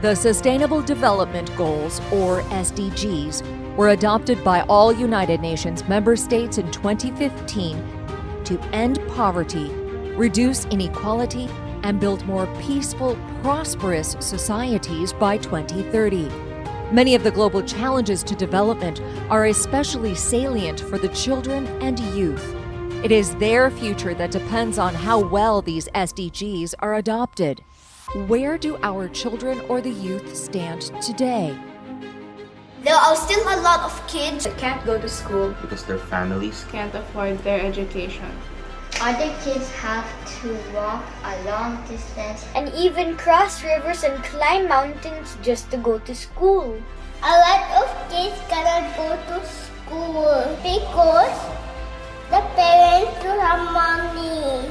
The Sustainable Development Goals, or SDGs, were adopted by all United Nations member states in 2015 to end poverty, reduce inequality, and build more peaceful, prosperous societies by 2030. Many of the global challenges to development are especially salient for the children and youth. It is their future that depends on how well these SDGs are adopted. Where do our children or the youth stand today? There are still a lot of kids that can't go to school because their families can't afford their education. Other kids have to walk a long distance and even cross rivers and climb mountains just to go to school. A lot of kids cannot go to school because the parents don't have money.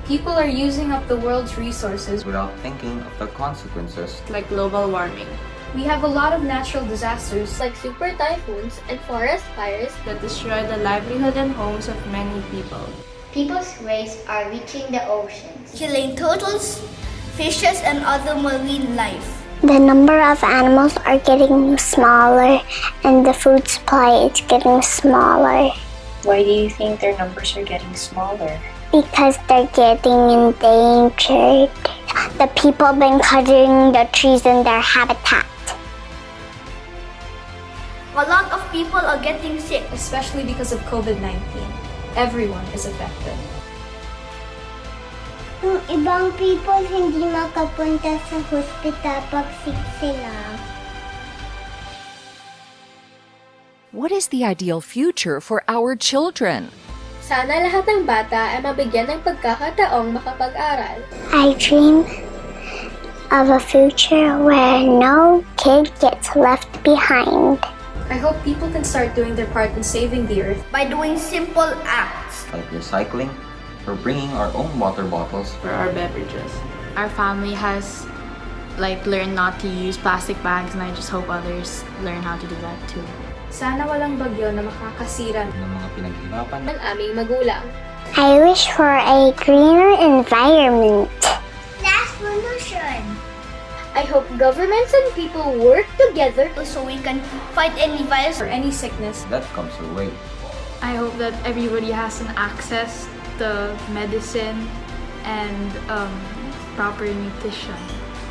People are using up the world's resources without thinking of the consequences, like global warming. We have a lot of natural disasters like super typhoons and forest fires that destroy the livelihood and homes of many people. People's waste are reaching the oceans, killing turtles, fishes, and other marine life. The number of animals are getting smaller and the food supply is getting smaller. Why do you think their numbers are getting smaller? Because they're getting endangered. The people have been cutting the trees in their habitat. A lot of people are getting sick, especially because of COVID-19. Everyone is affected. Yung ibang people hindi makapunta sa hospital pag sick sila. What is the ideal future for our children? Sana lahat ng bata ay mabigyan ng pagkakataong makapag-aral. I dream of a future where no kid gets left behind. I hope people can start doing their part in saving the earth by doing simple acts like recycling or bringing our own water bottles for our beverages. Our family has learned not to use plastic bags, and I just hope others learn how to do that too. Sana walang bagyo na makakasira ng mga pinaghirapan ng aming magulang. I wish for a greener environment. Less pollution. I hope governments and people work together so we can fight any virus or any sickness that comes our way. I hope that everybody has an access to medicine and proper nutrition.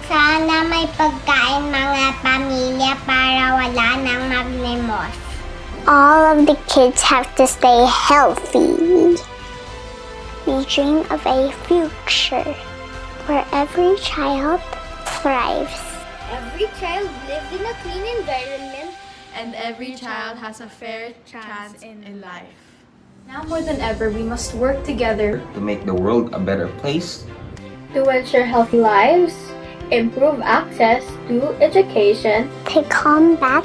Sana may pagkain mga pamilya para wala nang maglimos. All of the kids have to stay healthy. We dream of a future where every child thrives. Every child lives in a clean environment. And every child has a fair chance in life. Now more than ever, we must work together to make the world a better place, to ensure healthy lives, improve access to education, to combat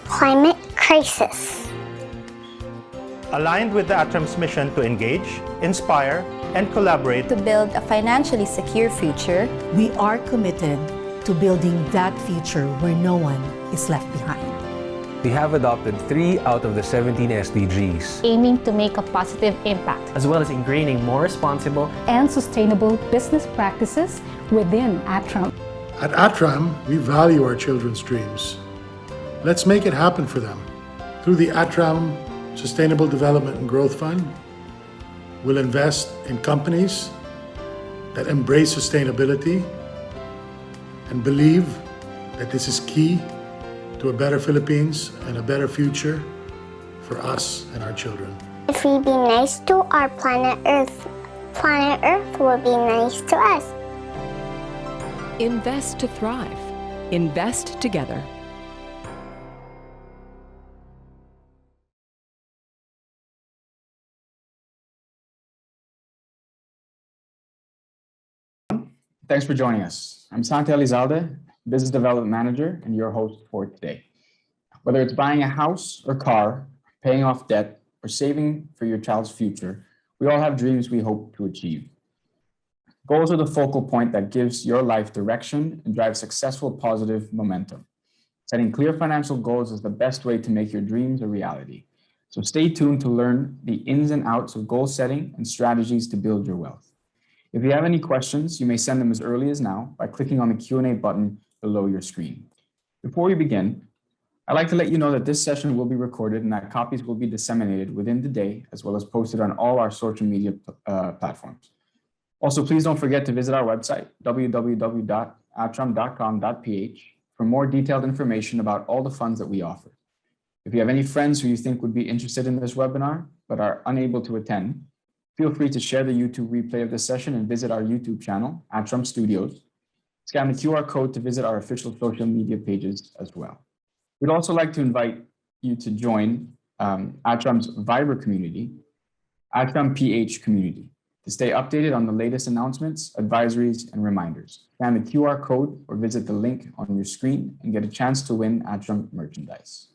climate crisis. Aligned with the ATRAM's mission to engage, inspire, and collaborate to build a financially secure future, we are committed to building that future where no one is left behind. We have adopted 3 out of the 17 SDGs, aiming to make a positive impact, as well as ingraining more responsible and sustainable business practices within ATRAM. At ATRAM, we value our children's dreams. Let's make it happen for them. Through the ATRAM Sustainable Development and Growth Fund, we'll invest in companies that embrace sustainability and believe that this is key to a better Philippines and a better future for us and our children. If we be nice to our planet Earth will be nice to us. Invest to thrive. Invest together. Thanks for joining us. I'm Santi Elizalde, Business Development Manager and your host for today. Whether it's buying a house or car, paying off debt, or saving for your child's future, we all have dreams we hope to achieve. Goals are the focal point that gives your life direction and drives successful, positive momentum. Setting clear financial goals is the best way to make your dreams a reality. So stay tuned to learn the ins and outs of goal setting and strategies to build your wealth. If you have any questions, you may send them as early as now by clicking on the Q&A button below your screen. Before we begin, I'd like to let you know that this session will be recorded and that copies will be disseminated within the day, as well as posted on all our social media platforms. Also, please don't forget to visit our website, www.atram.com.ph, for more detailed information about all the funds that we offer. If you have any friends who you think would be interested in this webinar but are unable to attend, feel free to share the YouTube replay of this session and visit our YouTube channel, Atram Studios. Scan the QR code to visit our official social media pages as well. We'd also like to invite you to join Atram's Viber community, Atram PH community, to stay updated on the latest announcements, advisories, and reminders. Scan the QR code or visit the link on your screen and get a chance to win Atram merchandise.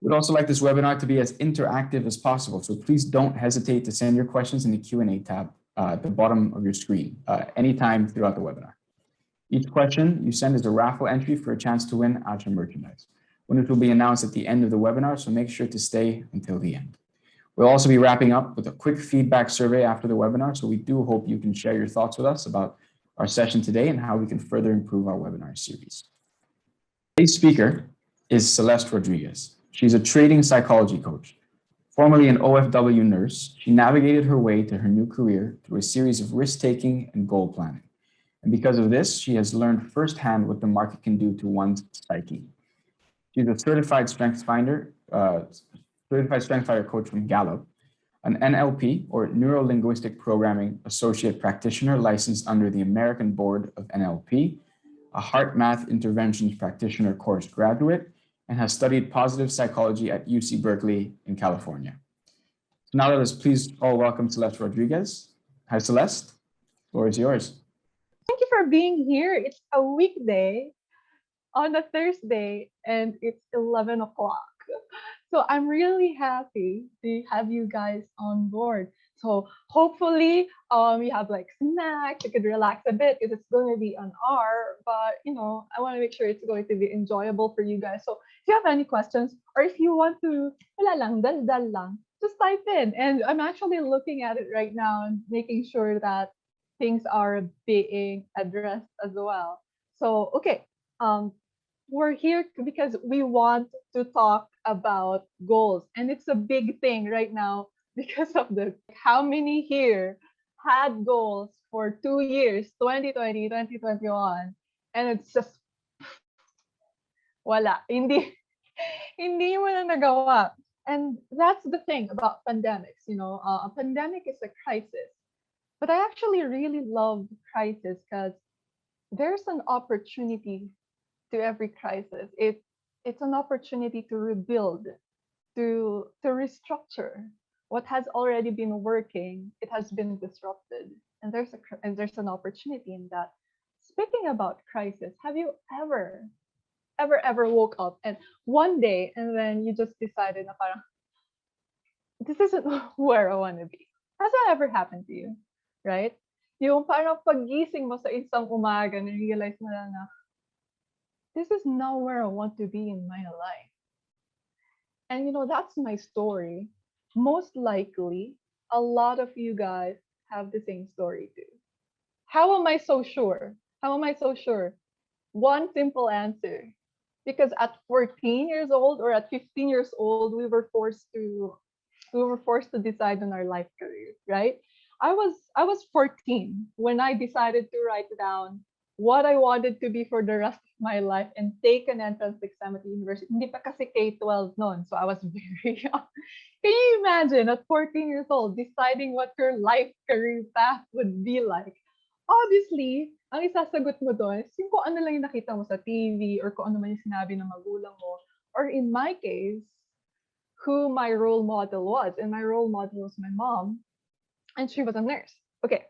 We'd also like this webinar to be as interactive as possible, so please don't hesitate to send your questions in the Q&A tab at the bottom of your screen anytime throughout the webinar. Each question you send is a raffle entry for a chance to win Atram merchandise. Winners will be announced at the end of the webinar, so make sure to stay until the end. We'll also be wrapping up with a quick feedback survey after the webinar, so we do hope you can share your thoughts with us about our session today and how we can further improve our webinar series. Today's speaker is Celeste Rodriguez. She's a trading psychology coach. Formerly an OFW nurse, she navigated her way to her new career through a series of risk-taking and goal planning. And because of this, she has learned firsthand what the market can do to one's psyche. She's a certified strength finder coach from Gallup, an NLP or Neuro Linguistic Programming Associate Practitioner licensed under the American Board of NLP, a Heart Math Interventions Practitioner course graduate, and has studied positive psychology at UC Berkeley in California. So now let us please all welcome Celeste Rodriguez. Hi, Celeste. The floor is yours. Thank you for being here. It's a weekday on a Thursday and it's 11 o'clock. So I'm really happy to have you guys on board. So hopefully you have like snacks, you could relax a bit because it's going to be an hour, but I want to make sure it's going to be enjoyable for you guys. So if you have any questions or if you want to, wala lang, dal lang, just type in. And I'm actually looking at it right now and making sure that things are being addressed as well. So, okay, we're here because we want to talk about goals. And it's a big thing right now because of how many here had goals for 2 years, 2020, 2021, and it's just, wala, hindi mo na nagawa. And that's the thing about pandemics, a pandemic is a crisis. But I actually really love crisis because there's an opportunity to every crisis. It's an opportunity to rebuild, to restructure what has already been working. It has been disrupted, and there's an opportunity in that. Speaking about crisis, have you ever woke up and one day and then you just decided na parang, this isn't where I want to be? Has that ever happened to you? Right? Yung parang pagising mo sa isang umaga, na-realize mo na this is not where I want to be in my life. And that's my story. Most likely, a lot of you guys have the same story too. How am I so sure? One simple answer. Because at 14 years old or at 15 years old, we were forced to decide on our life career, right? I was 14 when I decided to write down what I wanted to be for the rest of my life and take an entrance exam at the university. Hindi pa kasi K-12 noon, so I was very young. Can you imagine at 14 years old deciding what your life career path would be like? Obviously, ang isasagot mo doon is kung ano lang yung nakita mo sa TV or kung ano man yung sinabi ng magulang mo. Or in my case, who my role model was. And my role model was my mom. And she was a nurse. Okay,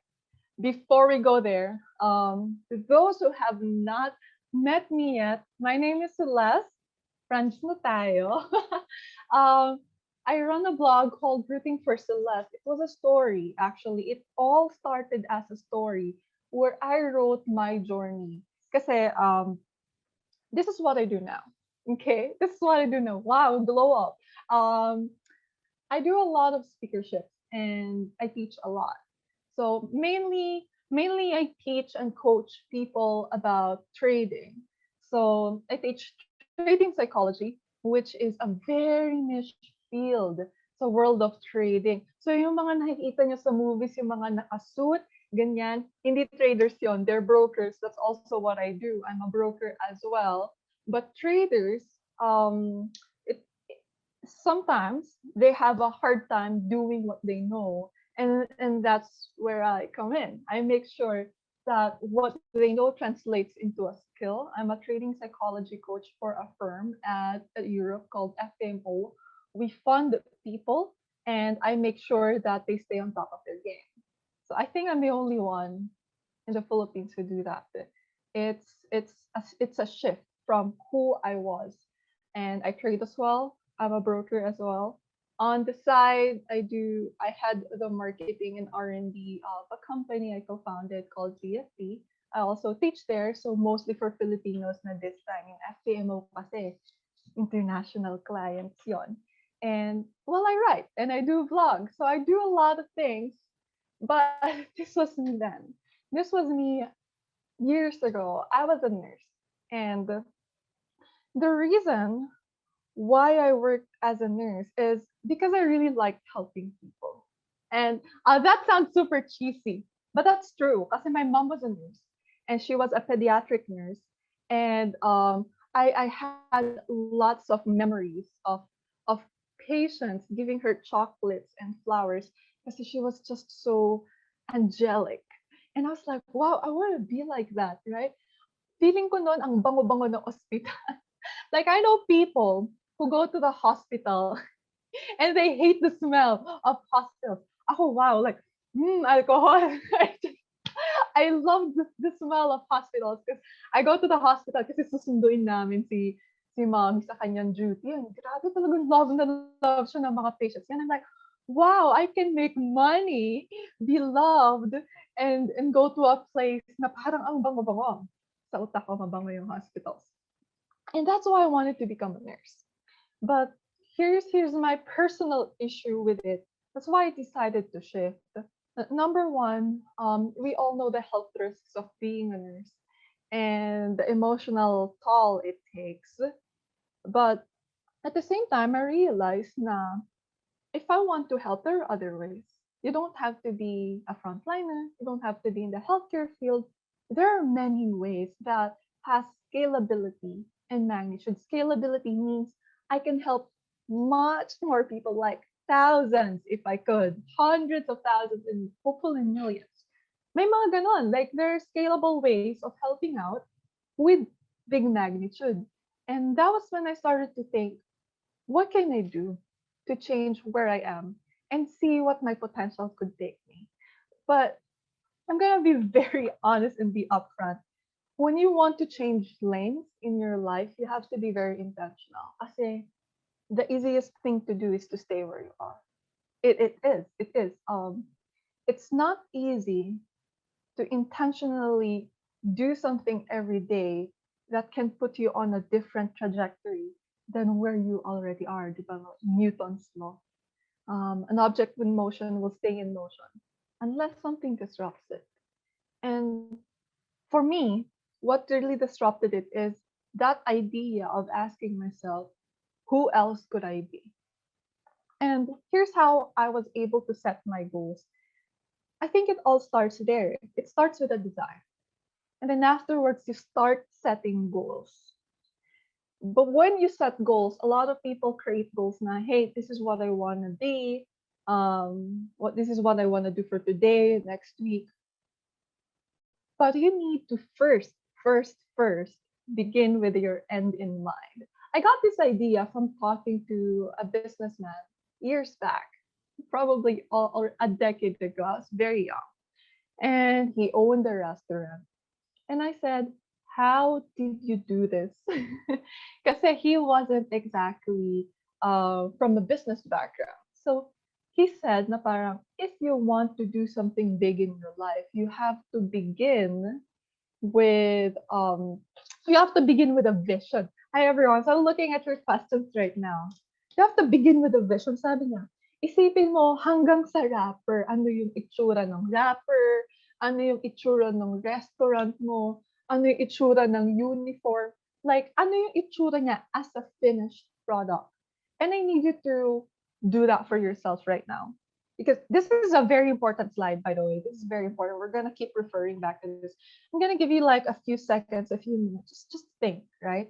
before we go there, to those who have not met me yet, my name is Celeste. Friends na tayo. I run a blog called Rooting for Celeste. It was a story, actually. It all started as a story where I wrote my journey. Kasi this is what I do now. Okay, this is what I do now. Wow, glow up. I do a lot of speakerships and I teach a lot. So mainly mainly I teach and coach people about trading. So I teach trading psychology, which is a very niche field sa world of trading. So yung mga nakikita nyo sa movies, yung mga nakasuit, ganyan, hindi traders yon, they're brokers. That's also what I do. I'm a broker as well. But traders, it, sometimes they have a hard time doing what they know, and that's where I come in. I make sure that what they know translates into a skill. I'm a trading psychology coach for a firm at Europe called FMO. We fund people, and I make sure that they stay on top of their game. So I think I'm the only one in the Philippines who do that. It's a shift from who I was, and I trade as well. I'm a broker as well. On the side, I had the marketing and R&D of a company I co-founded called GFP. I also teach there, so mostly for Filipinos na this time in FTMO kasi international clients yon. And well, I write and I do vlogs, so I do a lot of things. But this was me then. This was me years ago. I was a nurse, and the reason why I worked as a nurse is because I really liked helping people. And that sounds super cheesy, but that's true. Because my mom was a nurse, and she was a pediatric nurse, and I had lots of memories of patients giving her chocolates and flowers because she was just so angelic. And I was like, wow, I want to be like that, right? Feeling ko noon ang bango-bango ng ospital. Like I know people who go to the hospital and they hate the smell of hospitals. Oh wow, like alcohol. I love the smell of hospitals because I go to the hospital kasi susunduin namin si mommy sa kanyang duty. And grabe talagang love na love siya ng mga patients. And I'm like, wow, I can make money, be loved, and go to a place na parang ang bango-bango. Sa utak ko, mabango yung hospitals. And that's why I wanted to become a nurse. But here's my personal issue with it. That's why I decided to shift. Number one, we all know the health risks of being a nurse and the emotional toll it takes. But at the same time, I realized na if I want to help, there are other ways. You don't have to be a frontliner. You don't have to be in the healthcare field. There are many ways that has scalability and magnitude. Scalability means I can help much more people, like thousands if I could, hundreds of thousands and hopefully millions. May mga ganon. Like there are scalable ways of helping out with big magnitude. And that was when I started to think, what can I do to change where I am and see what my potential could take me? But I'm gonna be very honest and be upfront. When you want to change lanes in your life, you have to be very intentional. Kasi the easiest thing to do is to stay where you are. It is. It's not easy to intentionally do something every day that can put you on a different trajectory than where you already are. Di ba? Newton's law. An object with motion will stay in motion unless something disrupts it. And for me, what really disrupted it is that idea of asking myself, who else could I be? And here's how I was able to set my goals. I think it all starts there. It starts with a desire. And then afterwards, you start setting goals. But when you set goals, a lot of people create goals now. Hey, this is what I want to be. This is what I want to do for today, next week. But you need to first begin with your end in mind. I got this idea from talking to a businessman years back, probably or a decade ago. I was very young. And he owned a restaurant. And I said, how did you do this? Because he wasn't exactly from a business background. So he said na parang, if you want to do something big in your life, you have to begin with a vision. Hi everyone. So looking at your questions right now. You have to begin with a vision. Sabi niya, isipin mo hanggang sa rapper, ano yung itsura ng rapper, Ano yung itsura ng restaurant mo? Ano yung itsura ng uniform? Like, ano yung itsura niya as a finished product? And I need you to do that for yourself right now. Because this is a very important slide, by the way. This is very important. We're going to keep referring back to this. I'm going to give you like a few seconds, a few minutes. Just think, right?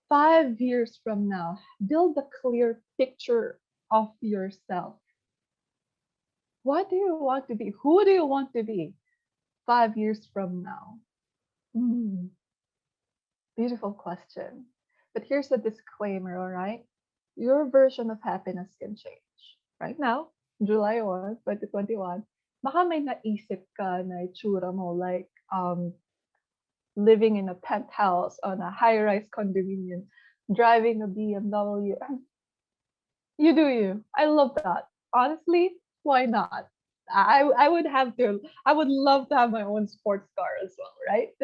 5 years from now, build a clear picture of yourself. What do you want to be? Who do you want to be 5 years from now? Beautiful question. But here's the disclaimer, all right? Your version of happiness can change. Right now, July 1, 2021, baka may naisip ka na itsura mo like living in a penthouse on a high-rise condominium, driving a BMW. You do you. I love that. Honestly, why not? I would love to have my own sports car as well, right?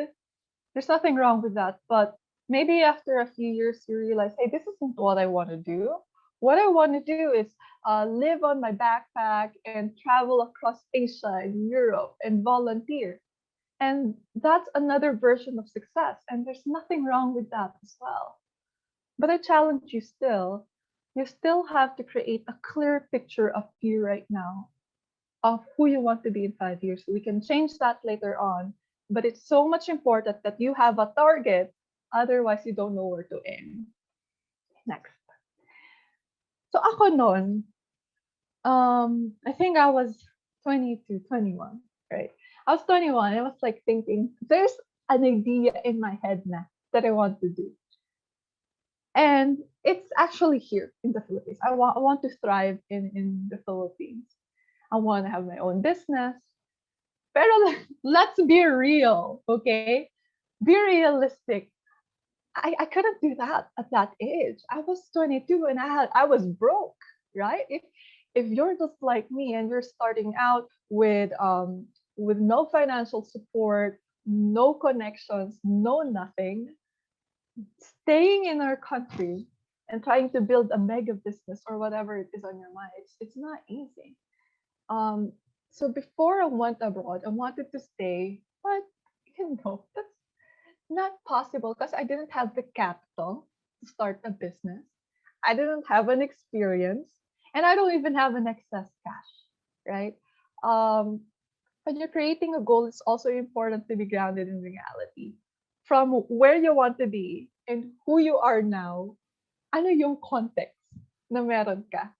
There's nothing wrong with that. But maybe after a few years, you realize, hey, this isn't what I want to do. What I want to do is live on my backpack and travel across Asia and Europe and volunteer. And that's another version of success. And there's nothing wrong with that as well. But I challenge you still. You still have to create a clear picture of you right now, of who you want to be in 5 years. We can change that later on. But it's so much important that you have a target. Otherwise, you don't know where to aim. Next. So ako noon, I think I was 22, 21, right? I was 21. I was like thinking, there's an idea in my head now that I want to do. And it's actually here in the Philippines. I want to thrive in the Philippines. I want to have my own business. Pero let's be real, okay? Be realistic. I couldn't do that at that age. I was 22 and I was broke, right? If you're just like me and you're starting out with no financial support, no connections, no nothing, staying in our country and trying to build a mega business or whatever it is on your mind, it's not easy. So before I went abroad, I wanted to stay, but that's not possible because I didn't have the capital to start a business. I didn't have an experience, and I don't even have an excess cash, right? When you're creating a goal, it's also important to be grounded in reality. From where you want to be and who you are now, ano yung context na meron ka,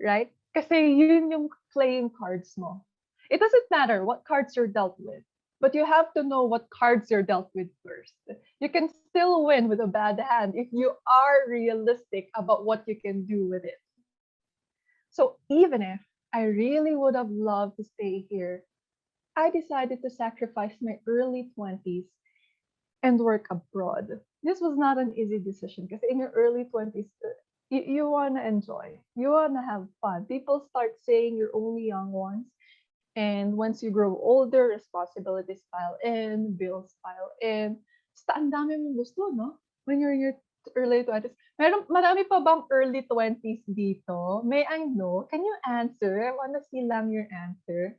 right? Kasi yun yung playing cards mo. It doesn't matter what cards you're dealt with, but you have to know what cards you're dealt with first. You can still win with a bad hand if you are realistic about what you can do with it. So even if I really would have loved to stay here, I decided to sacrifice my early 20s and work abroad. This was not an easy decision because in your early 20s, you want to enjoy, you want to have fun. People start saying you're only young ones. And once you grow older, responsibilities pile in, bills pile in. Basta ang dami mong gusto, no? When you're in your early 20s. Marami pa bang early 20s dito? May I know? Can you answer? I want to see lang your answer.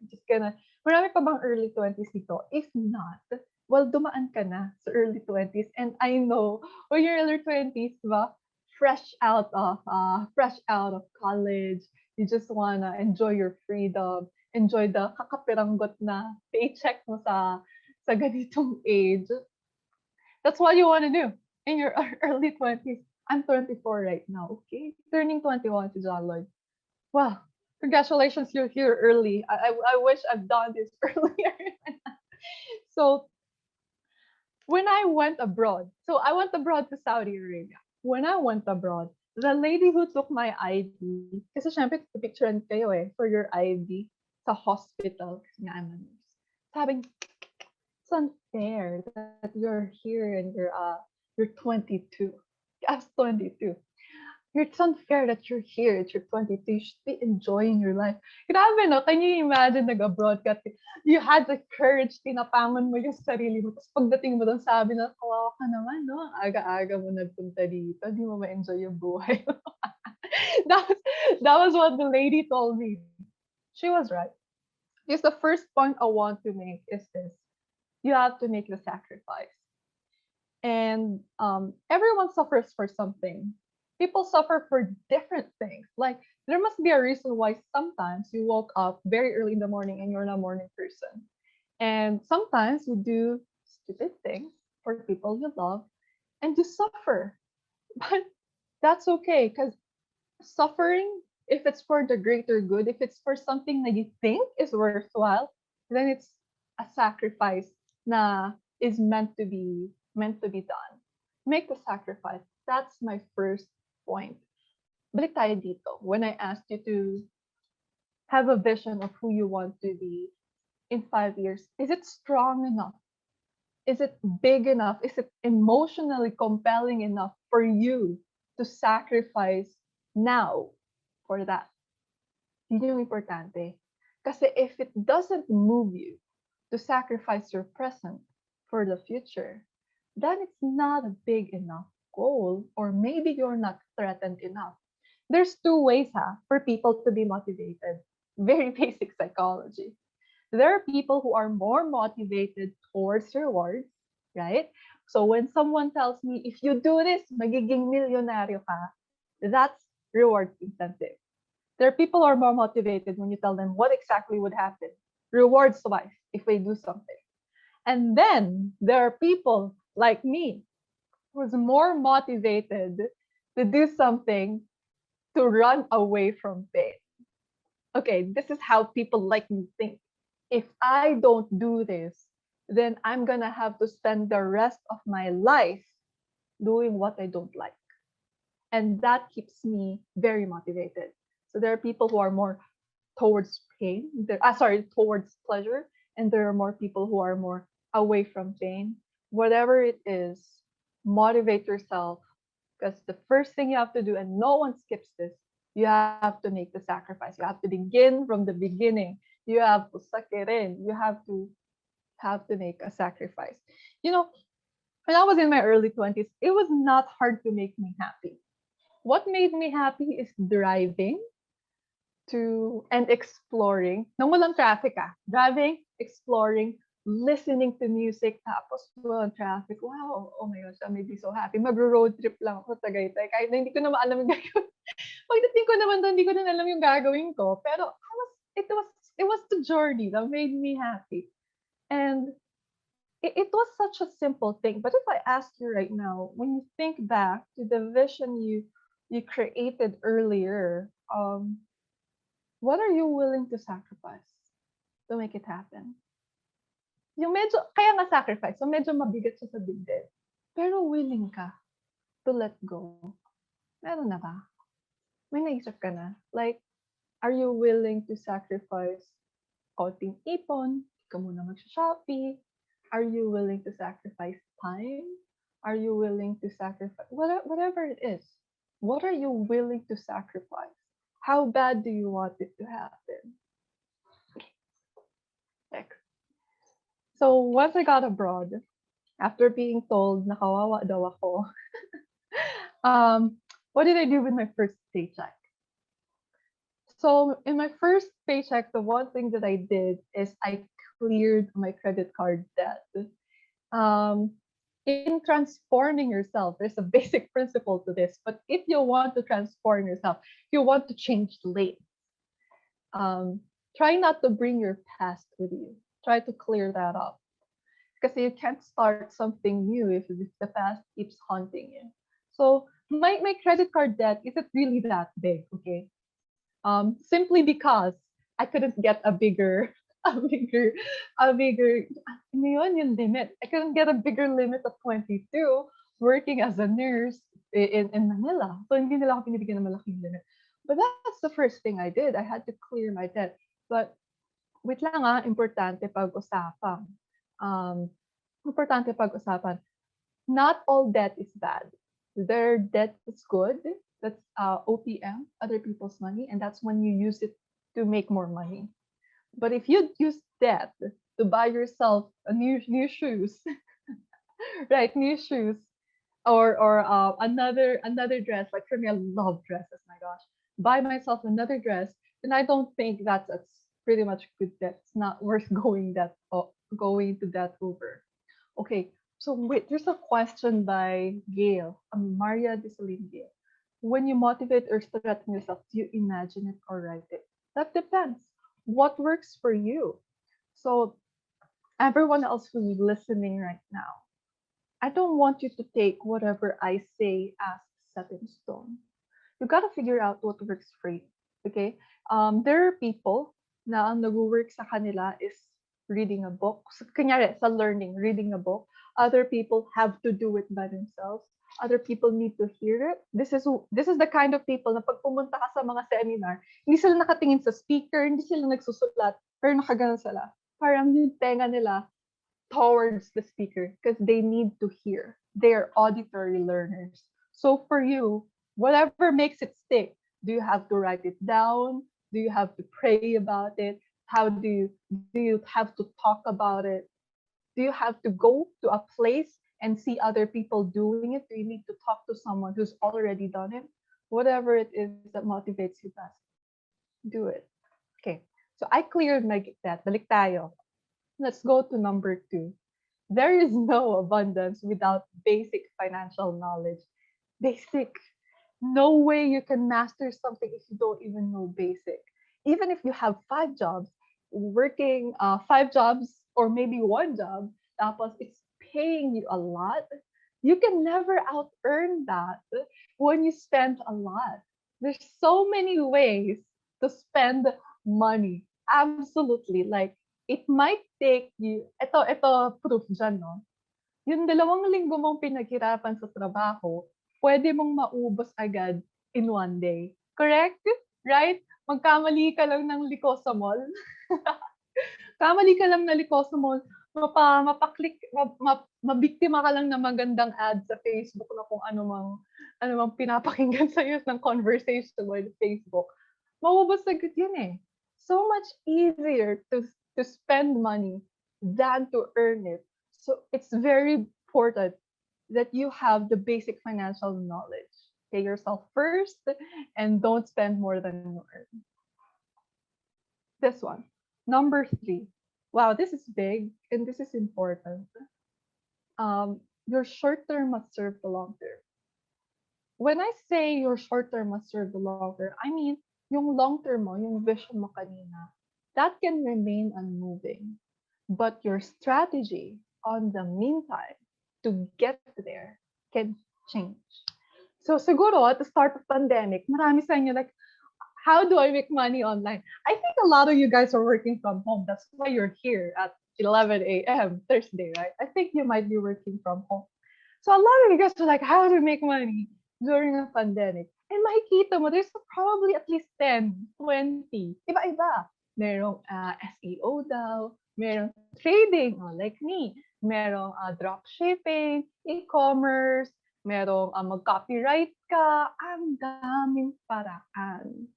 Marami pa bang early 20s dito? If not, well, dumaan ka na sa early 20s. And I know, when you're early 20s, ba, fresh out of college, you just wanna enjoy your freedom, enjoy the kakapiranggot na paycheck mo sa ganitong age. That's what you want to do in your early 20s. I'm 24 right now, okay? Turning 21 to Jolly. Wow, congratulations, you're here early. I wish I've done this earlier. So, when I went abroad, I went abroad to Saudi Arabia. When I went abroad, the lady who took my ID, kasi syempre, picturean kayo for your ID sa hospital, kasi nga I'm a nurse. Sabi, it's unfair that you're here and you're 22. I was 22. It's unfair that you're here at you're 22. You should be enjoying your life. Grabe, no? Can you imagine nag-abroad ka? You had the courage, tinapangon mo yung sarili mo. Tapos pagdating mo doon, sabi na, kawawa ka naman, no? Aga-aga mo nagpunta dito. Di mo ma-enjoy yung buhay. that was what the lady told me. She was right. Because the first point I want to make is this: you have to make the sacrifice. And everyone suffers for something. People suffer for different things. Like, there must be a reason why sometimes you woke up very early in the morning and you're not a morning person. And sometimes you do stupid things for people you love and you suffer. But that's okay, because suffering, if it's for the greater good, if it's for something that you think is worthwhile, then it's a sacrifice na is meant to be done. Make the sacrifice. That's my first point. Balik tayo dito. When I asked you to have a vision of who you want to be in 5 years, is it strong enough? Is it big enough? Is it emotionally compelling enough for you to sacrifice now for that? Yun yung importante. Kasi if it doesn't move you to sacrifice your present for the future, then it's not a big enough goal, or maybe you're not threatened enough. There's two ways for people to be motivated. Very basic psychology. There are people who are more motivated towards rewards, right? So when someone tells me, if you do this, magiging milyonaryo ka, that's reward incentive. There are people who are more motivated when you tell them what exactly would happen, rewards wise, if they do something. And then there are people like me who's more motivated to do something to run away from pain. Okay, this is how people like me think. If I don't do this, then I'm gonna have to spend the rest of my life doing what I don't like. And that keeps me very motivated. So there are people who are more towards pain, towards pleasure, and there are more people who are more away from pain. Whatever it is, motivate yourself, because the first thing you have to do, and no one skips this, you have to make the sacrifice. You have to begin from the beginning. You have to suck it in. You have to make a sacrifice. You know, when I was in my early 20s, it was not hard to make me happy. What made me happy is driving and exploring. Nang walang traffic driving, exploring, listening to music, tapos walang traffic. Wow, oh my gosh, I made me so happy. Mag-road trip lang ako sa Tagaytay. Kahit na hindi ko na alam yung gagawin. Pagdating ko naman doon, hindi ko na alam yung gagawin ko. Pero it was the journey that made me happy. And it was such a simple thing. But if I ask you right now, when you think back to the vision you created earlier, what are you willing to sacrifice to make it happen? Yung medyo, kaya nga sacrifice, so medyo mabigat siya sa dibdib. Pero willing ka to let go. Meron na ba? May naisip ka na? Like, are you willing to sacrifice konting ipon? Hindi ka muna mag-Shopee. Are you willing to sacrifice time? Are you willing to sacrifice whatever it is? What are you willing to sacrifice? How bad do you want it to happen? Next. So once I got abroad, after being told na kawawa daw ako, what did I do with my first paycheck? So in my first paycheck, the one thing that I did is I cleared my credit card debt. In transforming yourself, there's a basic principle to this, but if you want to transform yourself, you want to change lanes. Try not to bring your past with you. Try to clear that up. Because you can't start something new if the past keeps haunting you. So my credit card debt isn't really that big, okay? Simply because I couldn't get a bigger yung limit. I couldn't get a bigger limit of 22 working as a nurse in Manila. So hindi nila ako pinibigyan ng malaking limit. But that's the first thing I did. I had to clear my debt. But wait lang importante pag-usapan. Not all debt is bad. Their debt is good. That's OPM, other people's money, and that's when you use it to make more money. But if you use debt to buy yourself a new shoes, right? New shoes, or another dress. Like for me, I love dresses. My gosh, buy myself another dress, then I don't think that's pretty much good debt. It's not worth going to that over. Okay, so wait, there's a question by Gail, Maria Disolin Gail. When you motivate or threaten yourself, do you imagine it or write it? That depends. What works for you? So everyone else who's listening right now, I don't want you to take whatever I say as set in stone. You gotta figure out what works for you. Okay? There are people na ang nag-work sa kanila is reading a book. So, kunyari, sa learning, reading a book. Other people have to do it by themselves. Other people need to hear it. This is the kind of people na pag pumunta ka sa mga seminar, hindi sila nakatingin sa speaker, hindi sila nagsusulat, pero nakaganon sila. Parang yung tenga nila towards the speaker because they need to hear. They are auditory learners. So for you, whatever makes it stick, do you have to write it down? Do you have to pray about it? How do you have to talk about it? Do you have to go to a place and see other people doing it? Do you need to talk to someone who's already done it? Whatever it is that motivates you best, do it. Okay, so I cleared my that. Balik tayo. Let's go to number 2. There is no abundance without basic financial knowledge. Basic. No way you can master something if you don't even know basic. Even if you have 5 jobs, working 5 jobs or maybe 1 job, tapos it's paying you a lot, you can never out earn that when you spend a lot. There's so many ways to spend money. Absolutely. Like, it might take you, ito proof dyan, no? Yung 2 linggo mong pinaghirapan sa trabaho, pwede mong maubos agad in 1 day. Correct? Right? Magkamali ka lang ng liko sa mall. Kamali ka lang na liko sa mall, mabiktima ka lang ng magandang ad sa Facebook na kung ano mang pinapakinggan sa'yo ng conversation mo in Facebook. Maubos agad yun eh. So much easier to spend money than to earn it. So it's very important that you have the basic financial knowledge. Pay yourself first and don't spend more than you earn. This one, number 3. Wow, this is big and this is important. Your short term must serve the long term. When I say your short term must serve the long term, I mean yung long term mo, yung vision mo kanina, that can remain unmoving. But your strategy on the meantime to get there can change. So siguro at the start of pandemic, marami sa inyo like, how do I make money online? I think a lot of you guys are working from home. That's why you're here at 11 a.m. Thursday, right? I think you might be working from home. So a lot of you guys are like, how to make money during a pandemic? And makikita mo, there's probably at least 10, 20. Iba-iba. Merong SEO daw. Merong trading, like me. Merong dropshipping, e-commerce. Merong mag-copyright ka. Ang daming paraan.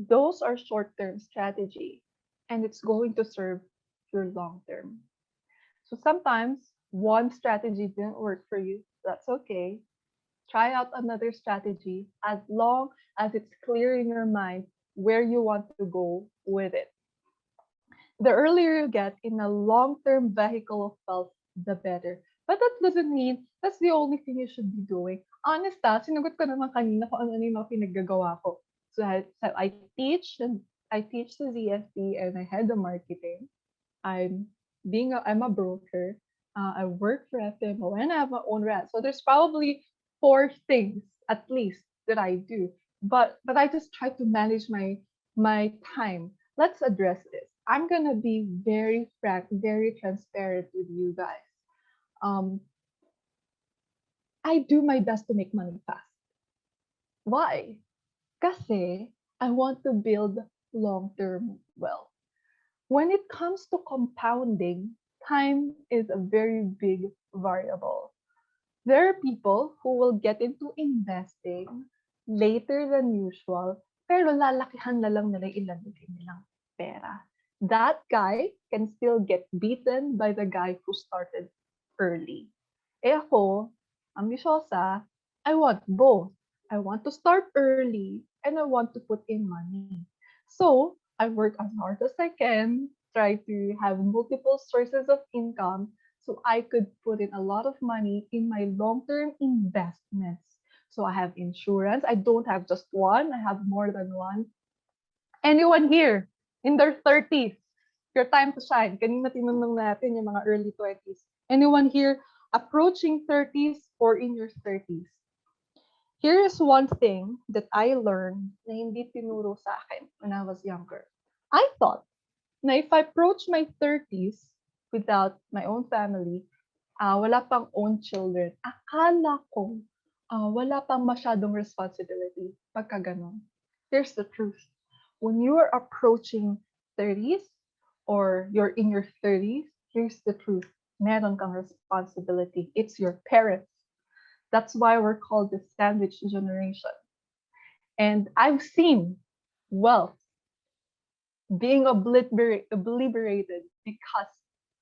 Those are short-term strategy. And it's going to serve your long-term. So sometimes one strategy didn't work for you. That's okay. Try out another strategy as long as it's clear in your mind where you want to go with it. The earlier you get in a long-term vehicle of wealth, the better. But that doesn't mean that's the only thing you should be doing. Honest sinagot ko naman kanina kung ano yung mga pinaggagawa ko. So I teach the ZFD and I head the marketing. I'm a broker. I work for FMO and I have my own rent. So there's probably 4 things at least that I do. But I just try to manage my time. Let's address this. I'm gonna be very frank, very transparent with you guys. I do my best to make money fast. Why? Kasi I want to build long-term wealth. When it comes to compounding, time is a very big variable. There are people who will get into investing later than usual, pero lalakihan na lang nila ilalagay nilang pera. That guy can still get beaten by the guy who started early. Eh ako, ambisyosa, I want both. I want to start early and I want to put in money. So, I work as hard as I can, try to have multiple sources of income so I could put in a lot of money in my long-term investments. So I have insurance. I don't have just one, I have more than one. Anyone here in their 30s, your time to shine. Kanina tinanong natin yung mga early 20s. Anyone here approaching 30s or in your 30s? Here is one thing that I learned na hindi tinuro sa akin when I was younger. I thought na if I approach my 30s without my own family, wala pang own children, akala ko wala pang masyadong responsibility pagka ganon. Here's the truth. When you are approaching 30s or you're in your 30s, here's the truth. Meron kang responsibility. It's your parents. That's why we're called the sandwich generation. And I've seen wealth being obliterated because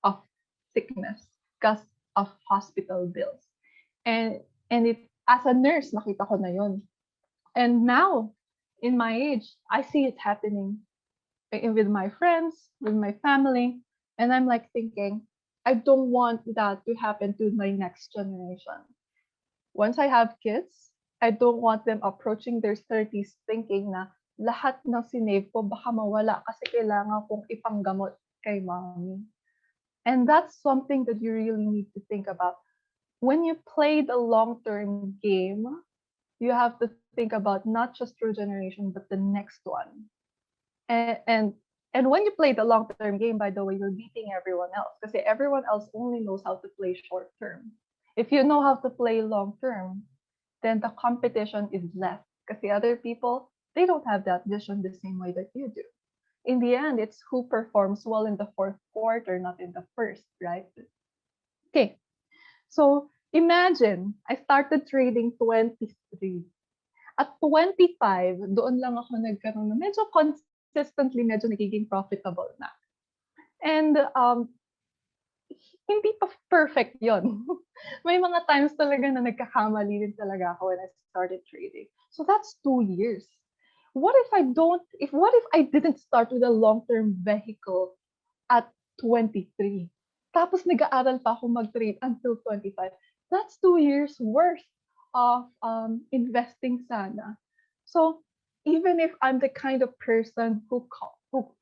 of sickness, because of hospital bills. And it, as a nurse, nakita ko na yon. And now, in my age, I see it happening with my friends, with my family, and I'm like thinking, I don't want that to happen to my next generation. Once I have kids, I don't want them approaching their 30s thinking na lahat ng sinave ko baka mawala kasi kailangan kong ipanggamot kay mommy. And that's something that you really need to think about. When you play the long-term game, you have to think about not just your generation, but the next one. And when you play the long-term game, by the way, you're beating everyone else because everyone else only knows how to play short-term. If you know how to play long-term, then the competition is less because the other people, they don't have that vision the same way that you do. In the end, it's who performs well in the fourth quarter, not in the first, right? Okay, so imagine I started trading 23. At 25, doon lang ako nagkaroon na medyo consistently, medyo nagiging profitable na. And hindi pa perfect yon. May mga times talaga na nagkakamali din talaga ako when I started trading. So that's 2 years. What if I didn't start with a long-term vehicle at 23? Tapos nag-aaral pa ako mag-trade until 25. That's 2 years worth of investing sana. So even if I'm the kind of person who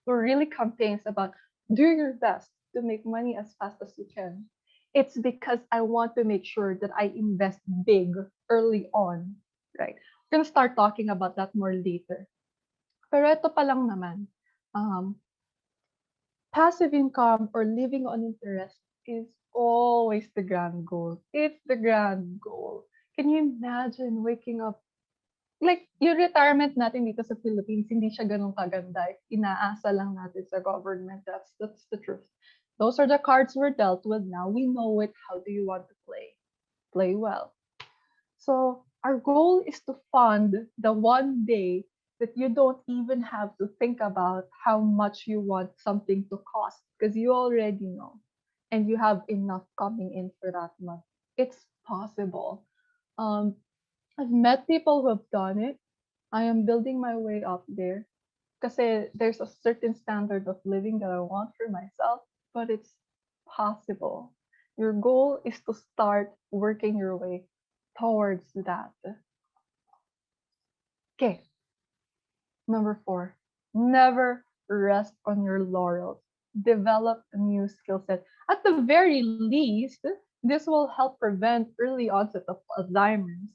really campaigns about do your best to make money as fast as you can, it's because I want to make sure that I invest big early on, right? We're gonna start talking about that more later. Pero ito pa lang naman, passive income or living on interest is always the grand goal. It's the grand goal. Can you imagine waking up? Like, yung retirement natin dito sa Philippines, hindi siya ganun kaganda. Inaasa lang natin sa government. That's the truth. Those are the cards we're dealt with now. We know it. How do you want to play? Play well. So our goal is to fund the one day that you don't even have to think about how much you want something to cost because you already know and you have enough coming in for that month. It's possible. I've met people who have done it. I am building my way up there because there's a certain standard of living that I want for myself, but it's possible. Your goal is to start working your way towards that. Okay. Number 4, never rest on your laurels. Develop a new skill set. At the very least, this will help prevent early onset of Alzheimer's.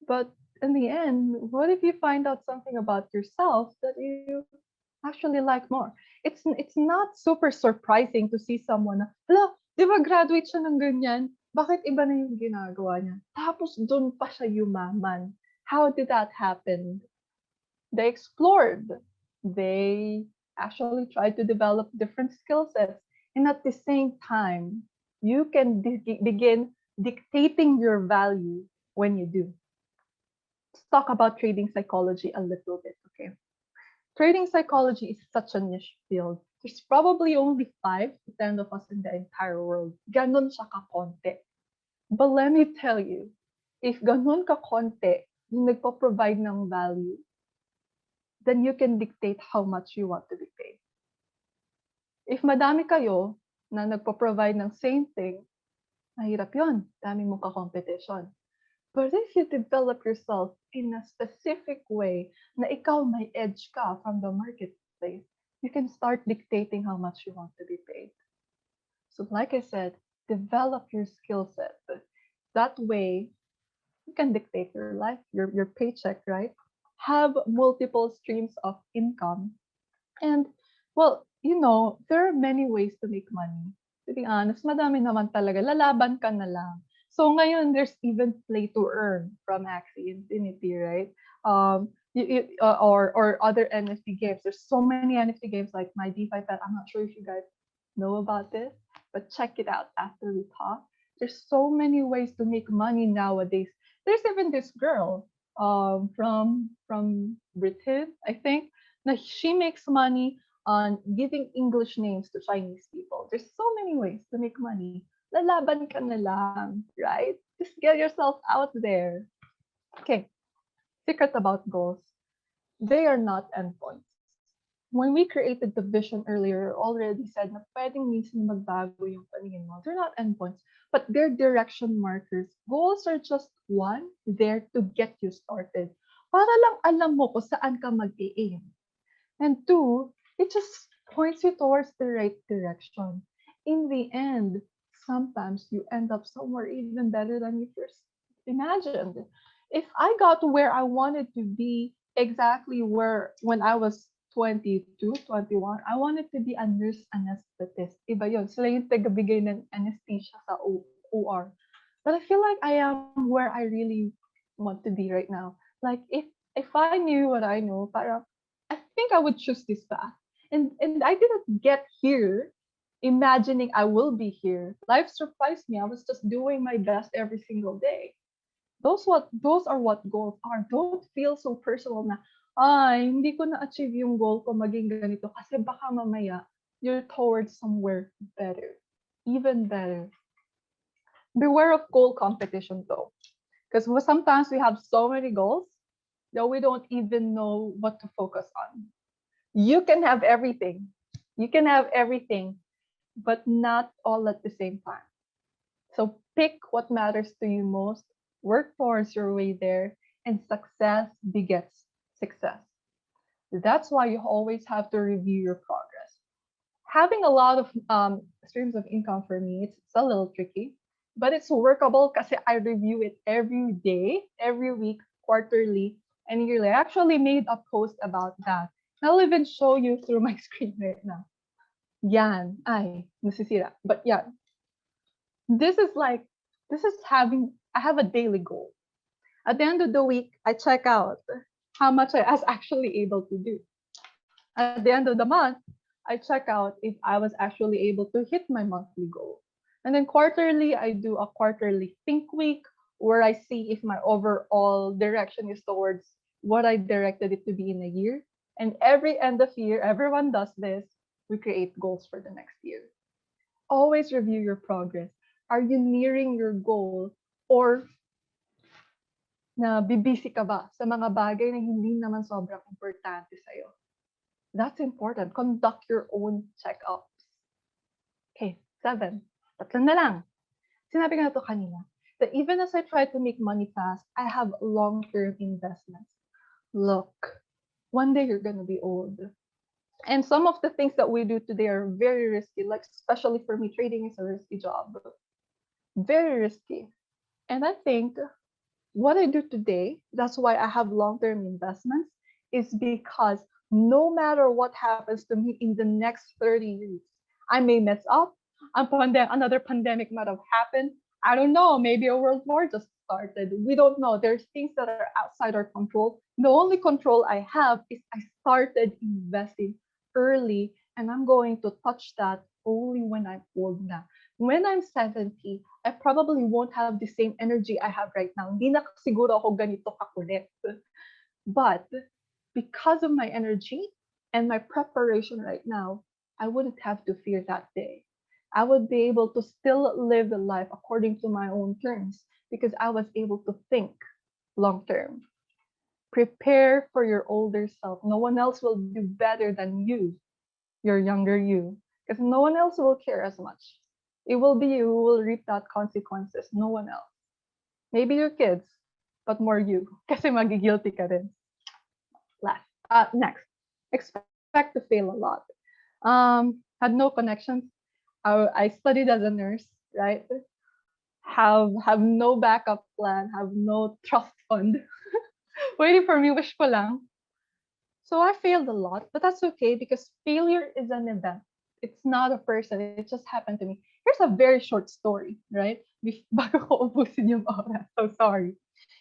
But in the end, what if you find out something about yourself that you actually like more? It's not super surprising to see someone na, hala, di ba graduate siya ng ganyan? Bakit iba na yung ginagawa niya? Tapos doon pa siya yumaman. How did that happen? They explored. They actually tried to develop different skill sets. And at the same time, you can begin dictating your value when you do. Let's talk about trading psychology a little bit, okay? Trading psychology is such a niche field. There's probably only 5 to 10 of us in the entire world. Ganon siya kakonte. But let me tell you, if ganon kakonte yung nagpo-provide ng value, then you can dictate how much you want to be paid. If madami kayo na nagpo-provide ng same thing, mahirap yun. Dami mong ka-competition. But if you develop yourself in a specific way na ikaw may edge ka from the marketplace, you can start dictating how much you want to be paid. So like I said, develop your skill set. That way, you can dictate your life, your paycheck, right? Have multiple streams of income. And, well, there are many ways to make money. To be honest, madami naman talaga. Lalaban ka na lang. So ngayon, there's even play to earn from Axie Infinity, right? Or other NFT games. There's so many NFT games like my DeFi Pet. I'm not sure if you guys know about this, but check it out after we talk. There's so many ways to make money nowadays. There's even this girl from Britain, I think. Now she makes money on giving English names to Chinese people. There's so many ways to make money. Lalaban ka na lang, right? Just get yourself out there. Okay, secret about goals. They are not endpoints. When we created the vision earlier, already said na pwedeng minsan magbago yung paningin mo. They're not endpoints, but they're direction markers. Goals are just one, there to get you started. Para lang alam mo kung saan ka mag-aim. And two, it just points you towards the right direction. In the end, sometimes you end up somewhere even better than you first imagined. If I got to where I wanted to be exactly when I was 22, 21, I wanted to be a nurse anesthetist. Iba yun. Sila yung tagabigay ng anesthesia sa OR. But I feel like I am where I really want to be right now. Like, if I knew what I know, parang, I think I would choose this path. And I didn't get here imagining I will be here. Life surprised me. I was just doing my best every single day. Those are what goals are. Don't feel so personal na, hindi ko na-achieve yung goal ko maging ganito kasi baka mamaya you're towards somewhere better. Even better. Beware of goal competition though. Because sometimes we have so many goals that we don't even know what to focus on. You can have everything. You can have everything, but not all at the same time. So pick what matters to you most, work towards your way there, and success begets success. That's why you always have to review your progress. Having a lot of streams of income for me, it's a little tricky, but it's workable because I review it every day, every week, quarterly, and yearly. I actually made a post about that. I'll even show you through my screen right now. Yan. Ay, nasisira. But yeah. I have a daily goal. At the end of the week, I check out how much I was actually able to do. At the end of the month, I check out if I was actually able to hit my monthly goal. And then quarterly, I do a quarterly think week where I see if my overall direction is towards what I directed it to be in a year. And every end of year, everyone does this. We create goals for the next year. Always review your progress. Are you nearing your goal or na bibisi ka ba sa mga bagay na hindi naman sobrang importante sa'yo? That's important. Conduct your own checkups. Okay, 7. Tatlo na lang. Sinabi ko na to kanina. That even as I try to make money fast, I have long-term investments. Look, one day you're gonna be old. And some of the things that we do today are very risky, like especially for me, trading is a risky job. Very risky. And I think what I do today, that's why I have long-term investments, is because no matter what happens to me in the next 30 years, I may mess up. Another pandemic might have happened. I don't know. Maybe a world war just started. We don't know. There's things that are outside our control. The only control I have is I started investing early, and I'm going to touch that only when I'm old na. When I'm 70, I probably won't have the same energy I have right now. Hindi na siguro ako ganito kakulit. But because of my energy and my preparation right now, I wouldn't have to fear that day. I would be able to still live the life according to my own terms because I was able to think long term. Prepare for your older self. No one else will do better than you, your younger you, because no one else will care as much. It will be you who will reap that consequences, no one else. Maybe your kids, but more you, kasi magigilty ka rin. Next, expect to fail a lot. Had no connections. I studied as a nurse, right? Have no backup plan, have no trust fund. Waiting for me, wish ko lang. So I failed a lot, but that's okay because failure is an event. It's not a person. It just happened to me. Here's a very short story, right? Bago ko ubusin yung oras. So sorry.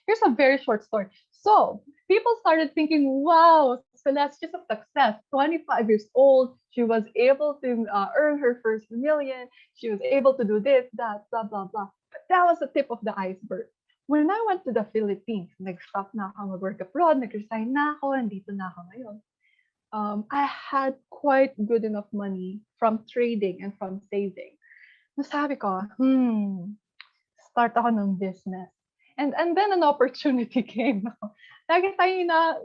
Here's a very short story. So people started thinking, wow, Celeste, she's a success. 25 years old. She was able to earn her first million. She was able to do this, that, blah, blah, blah. But that was the tip of the iceberg. When I went to the Philippines, nag-stop na ako mag-work abroad, nag-resign na ako, nandito na ako ngayon. I had quite good enough money from trading and from saving. Nasabi ko, start ako ng business. And then an opportunity came. Lagi tayo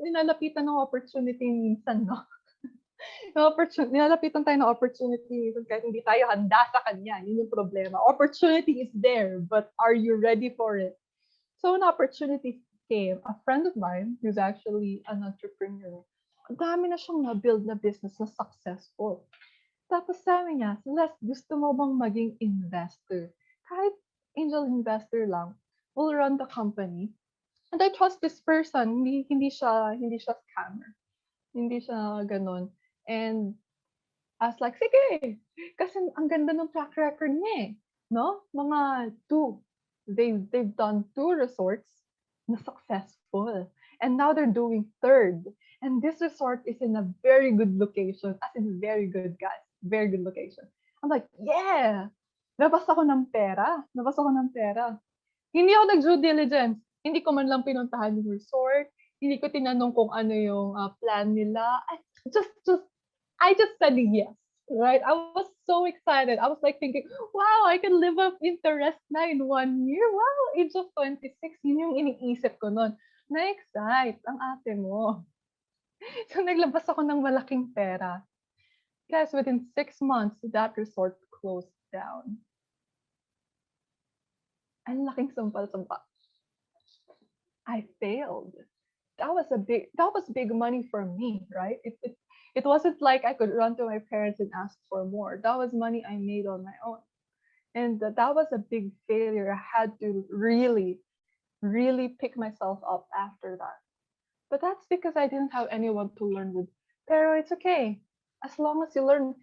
nilalapitan ng opportunity minsan, no? Nilalapitan tayo ng opportunity minsan kahit hindi tayo handa sa kanya. Yun yung problema. Opportunity is there, but are you ready for it? So an opportunity came. A friend of mine who's actually an entrepreneur, ang dami na siyang na-build na business na successful. Tapos sabi niya, Celeste, gusto mo bang maging investor? Kahit angel investor lang, will run the company. And I trust this person. Hindi siya scammer. Hindi siya ganun. And I was like, sige. Kasi ang ganda ng track record niya eh. No? Mga 2. They've done 2 resorts na successful. And now they're doing 3rd. And this resort is in a very good location. As in very good, guys. Very good location. I'm like, yeah! Nabas ako ng pera. Hindi ako nag-due diligence. Hindi ko man lang pinuntahan yung resort. Hindi ko tinanong kung ano yung plan nila. I just said yes. Right? I was so excited. I was like thinking, wow, I can live up interest na in 1 year. Wow, age of 26. Yun yung iniisip ko nun. Na-excite ang ate mo. So naglabas ako ng malaking pera. Guys, within 6 months, that resort closed down. Ang laking sampal-sampal. I failed. That was big money for me, right? It wasn't like I could run to my parents and ask for more. That was money I made on my own. And that was a big failure. I had to really, really pick myself up after that. But that's because I didn't have anyone to learn with. Pero it's okay. As long as you learn,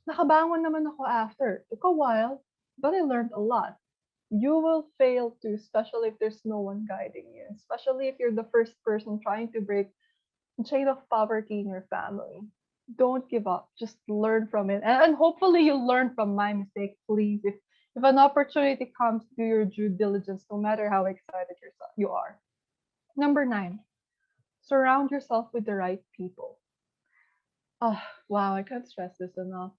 nakabangon naman ako after. It took a while, but I learned a lot. You will fail too, especially if there's no one guiding you. Especially if you're the first person trying to break chain of poverty in your family. Don't give up. Just learn from it. And hopefully you'll learn from my mistake, please. If an opportunity comes, do your due diligence, no matter how excited you are. Number 9, surround yourself with the right people. Oh, wow, I can't stress this enough.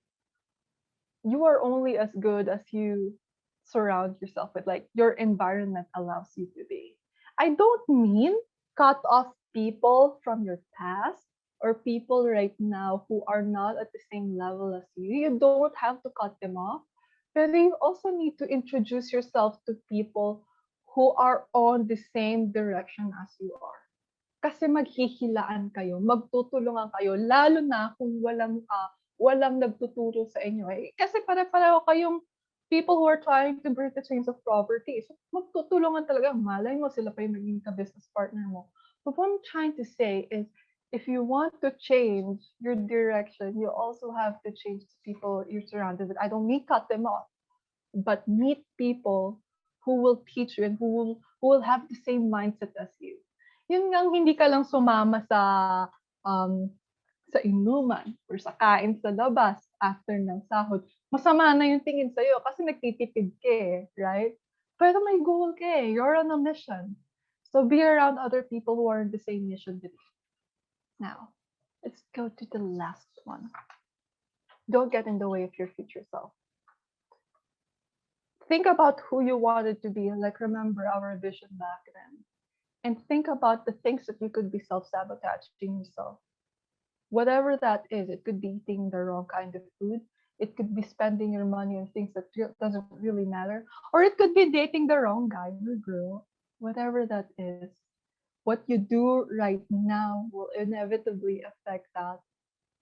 You are only as good as you surround yourself with, like your environment allows you to be. I don't mean cut off people from your past or people right now who are not at the same level as you. You don't have to cut them off, but you also need to introduce yourself to people who are on the same direction as you are. Kasi maghihilaan kayo, magtutulungan kayo, lalo na kung walang nagtuturo sa inyo. Eh. Kasi pare-pareho kayong people who are trying to break the chains of poverty. So magtutulungan talaga. Malay mo, sila pa yung maging ka-business partner mo. But what I'm trying to say is, if you want to change your direction, you also have to change the people you're surrounded with. I don't mean cut them off, but meet people who will teach you and who will have the same mindset as you. Yun ngang hindi ka lang sumama sa inuman or sa kain sa labas after ng sahod. Masama na yung tingin sa'yo kasi nagtitipid ka eh, right? Pero may goal ka eh. You're on a mission. So be around other people who are on the same mission with you. Now, let's go to the last one. Don't get in the way of your future self. Think about who you wanted to be. Like, remember our vision back then. and think about the things that you could be self-sabotaging yourself. Whatever that is, it could be eating the wrong kind of food. It could be spending your money on things that doesn't really matter. Or it could be dating the wrong guy or girl. Whatever that is, what you do right now will inevitably affect that.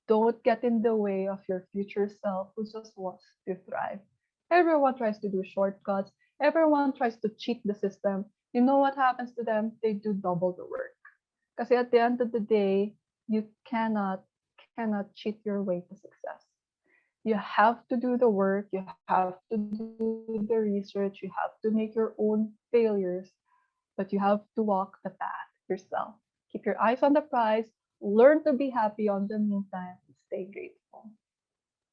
Don't get in the way of your future self who just wants to thrive. Everyone tries to do shortcuts. Everyone tries to cheat the system. You know what happens to them? They do double the work. Because at the end of the day, you cannot cheat your way to success. You have to do the work, you have to do the research, you have to make your own failures, but you have to walk the path yourself. Keep your eyes on the prize, learn to be happy on the meantime, stay grateful.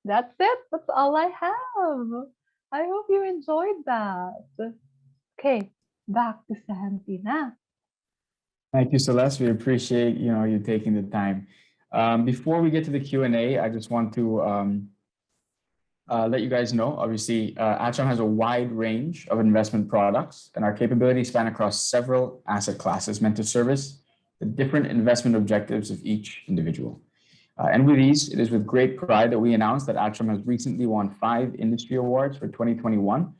That's it. That's all I have. I hope you enjoyed that. Okay, back to Santi na. Thank you, Celeste. We appreciate you taking the time. Before we get to the Q&A, I just want to let you guys know, obviously, Atram has a wide range of investment products, and our capabilities span across several asset classes meant to service the different investment objectives of each individual. And with these, it is with great pride that we announce that Atram has recently won 5 industry awards for 2021,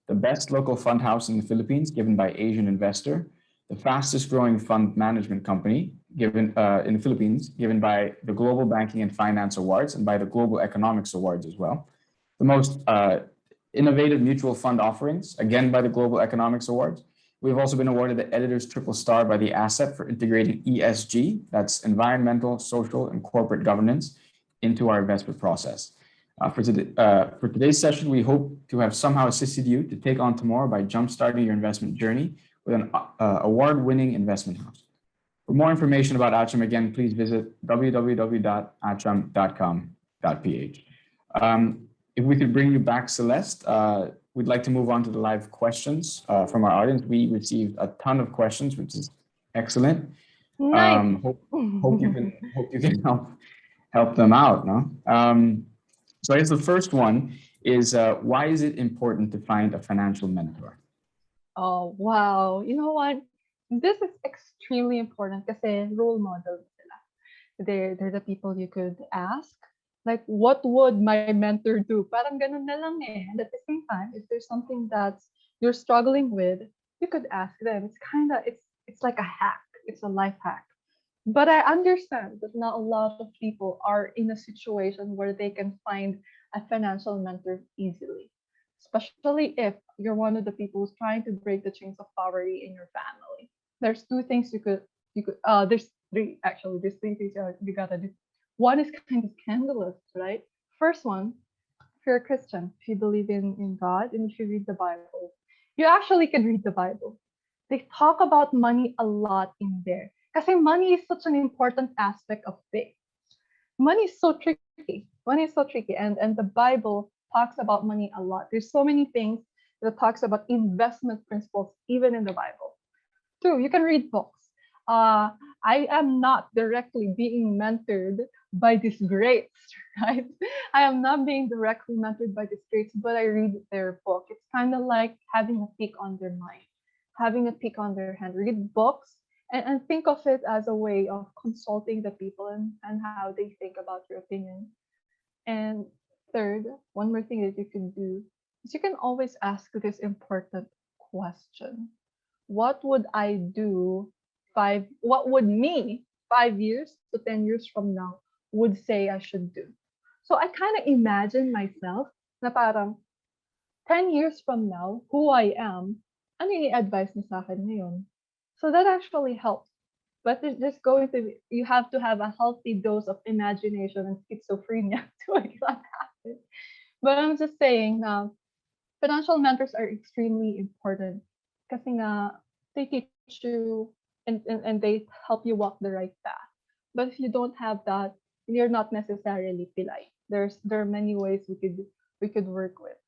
the best local fund house in the Philippines given by Asian Investor, the fastest growing fund management company given in the Philippines, given by the Global Banking and Finance Awards and by the Global Economics Awards as well. The most innovative mutual fund offerings, again by the Global Economics Awards. We've also been awarded the Editor's Triple Star by the Asset for integrating ESG, that's environmental, social, and corporate governance, into our investment process. For today's session, we hope to have somehow assisted you to take on tomorrow by jumpstarting your investment journey with an award-winning investment house. For more information about Atram, again, please visit www.atram.com.ph. If we could bring you back, Celeste, we'd like to move on to the live questions from our audience. We received a ton of questions, which is excellent. Nice. Hope you can help them out, no? So I guess the first one is, why is it important to find a financial mentor? Oh, wow. You know what? This is extremely important kasi role models sila. They're the people you could ask. Like, what would my mentor do? Parang ganun na lang eh. And at the same time, if there's something that you're struggling with, you could ask them. It's like a hack. It's a life hack. But I understand that not a lot of people are in a situation where they can find a financial mentor easily. Especially if you're one of the people who's trying to break the chains of poverty in your family. There's 2 things there's 3 actually. There's 3 things you gotta do. One is kind of scandalous, right? First one, if you're a Christian, if you believe in God and if you read the Bible, you actually can read the Bible. They talk about money a lot in there. Kasi money is such an important aspect of faith. Money is so tricky. And the Bible talks about money a lot. There's so many things that talks about investment principles, even in the Bible. 2, you can read books. I am not directly being mentored by these greats, right? I am not being directly mentored by these greats, but I read their book. It's kind of like having a peek on their mind, having a peek on their hand. Read books and think of it as a way of consulting the people and how they think about your opinion. And third, one more thing that you can do is you can always ask this important question. What would I do what would me 5 years to 10 years from now would say I should do? So I kind of imagine myself na parang 10 years from now, who I am, ano yung advice niya sa akin ngayon? So that actually helps. But it's just you have to have a healthy dose of imagination and schizophrenia to make that happen. But I'm just saying now, financial mentors are extremely important kasi nga, they teach you and they help you walk the right path. But if you don't have that, you're not necessarily pilay. There are many ways we could work with.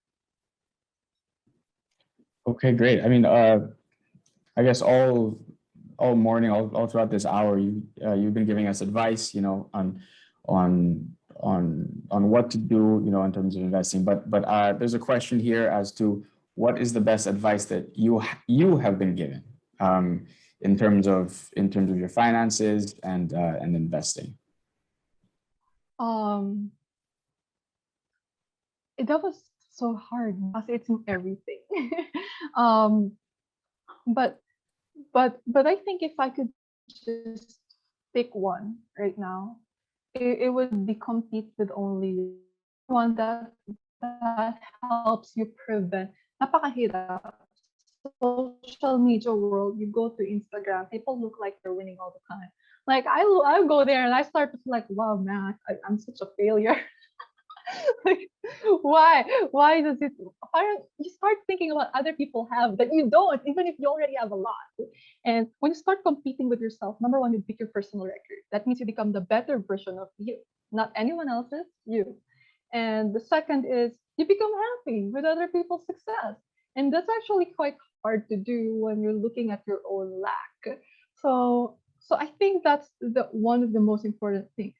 Okay, great. I mean, I guess all morning, all throughout this hour, you've been giving us advice, on what to do, in terms of investing. But there's a question here as to what is the best advice that you have been given in terms of your finances and investing? That was so hard because it's in everything. um, but I think if I could just pick one right now, it would be compete with only one that helps you prevent. Napakahirap. Social media world, you go to Instagram, people look like they're winning all the time. Like I go there and I start to feel like, wow, man, I'm such a failure. Like, why does it, you start thinking about other people have that you don't, even if you already have a lot. And when you start competing with yourself, number one, you pick your personal record. That means you become the better version of you, not anyone else's, you. And the second is you become happy with other people's success. And that's actually quite hard to do when you're looking at your own lack. So I think that's the one of the most important things.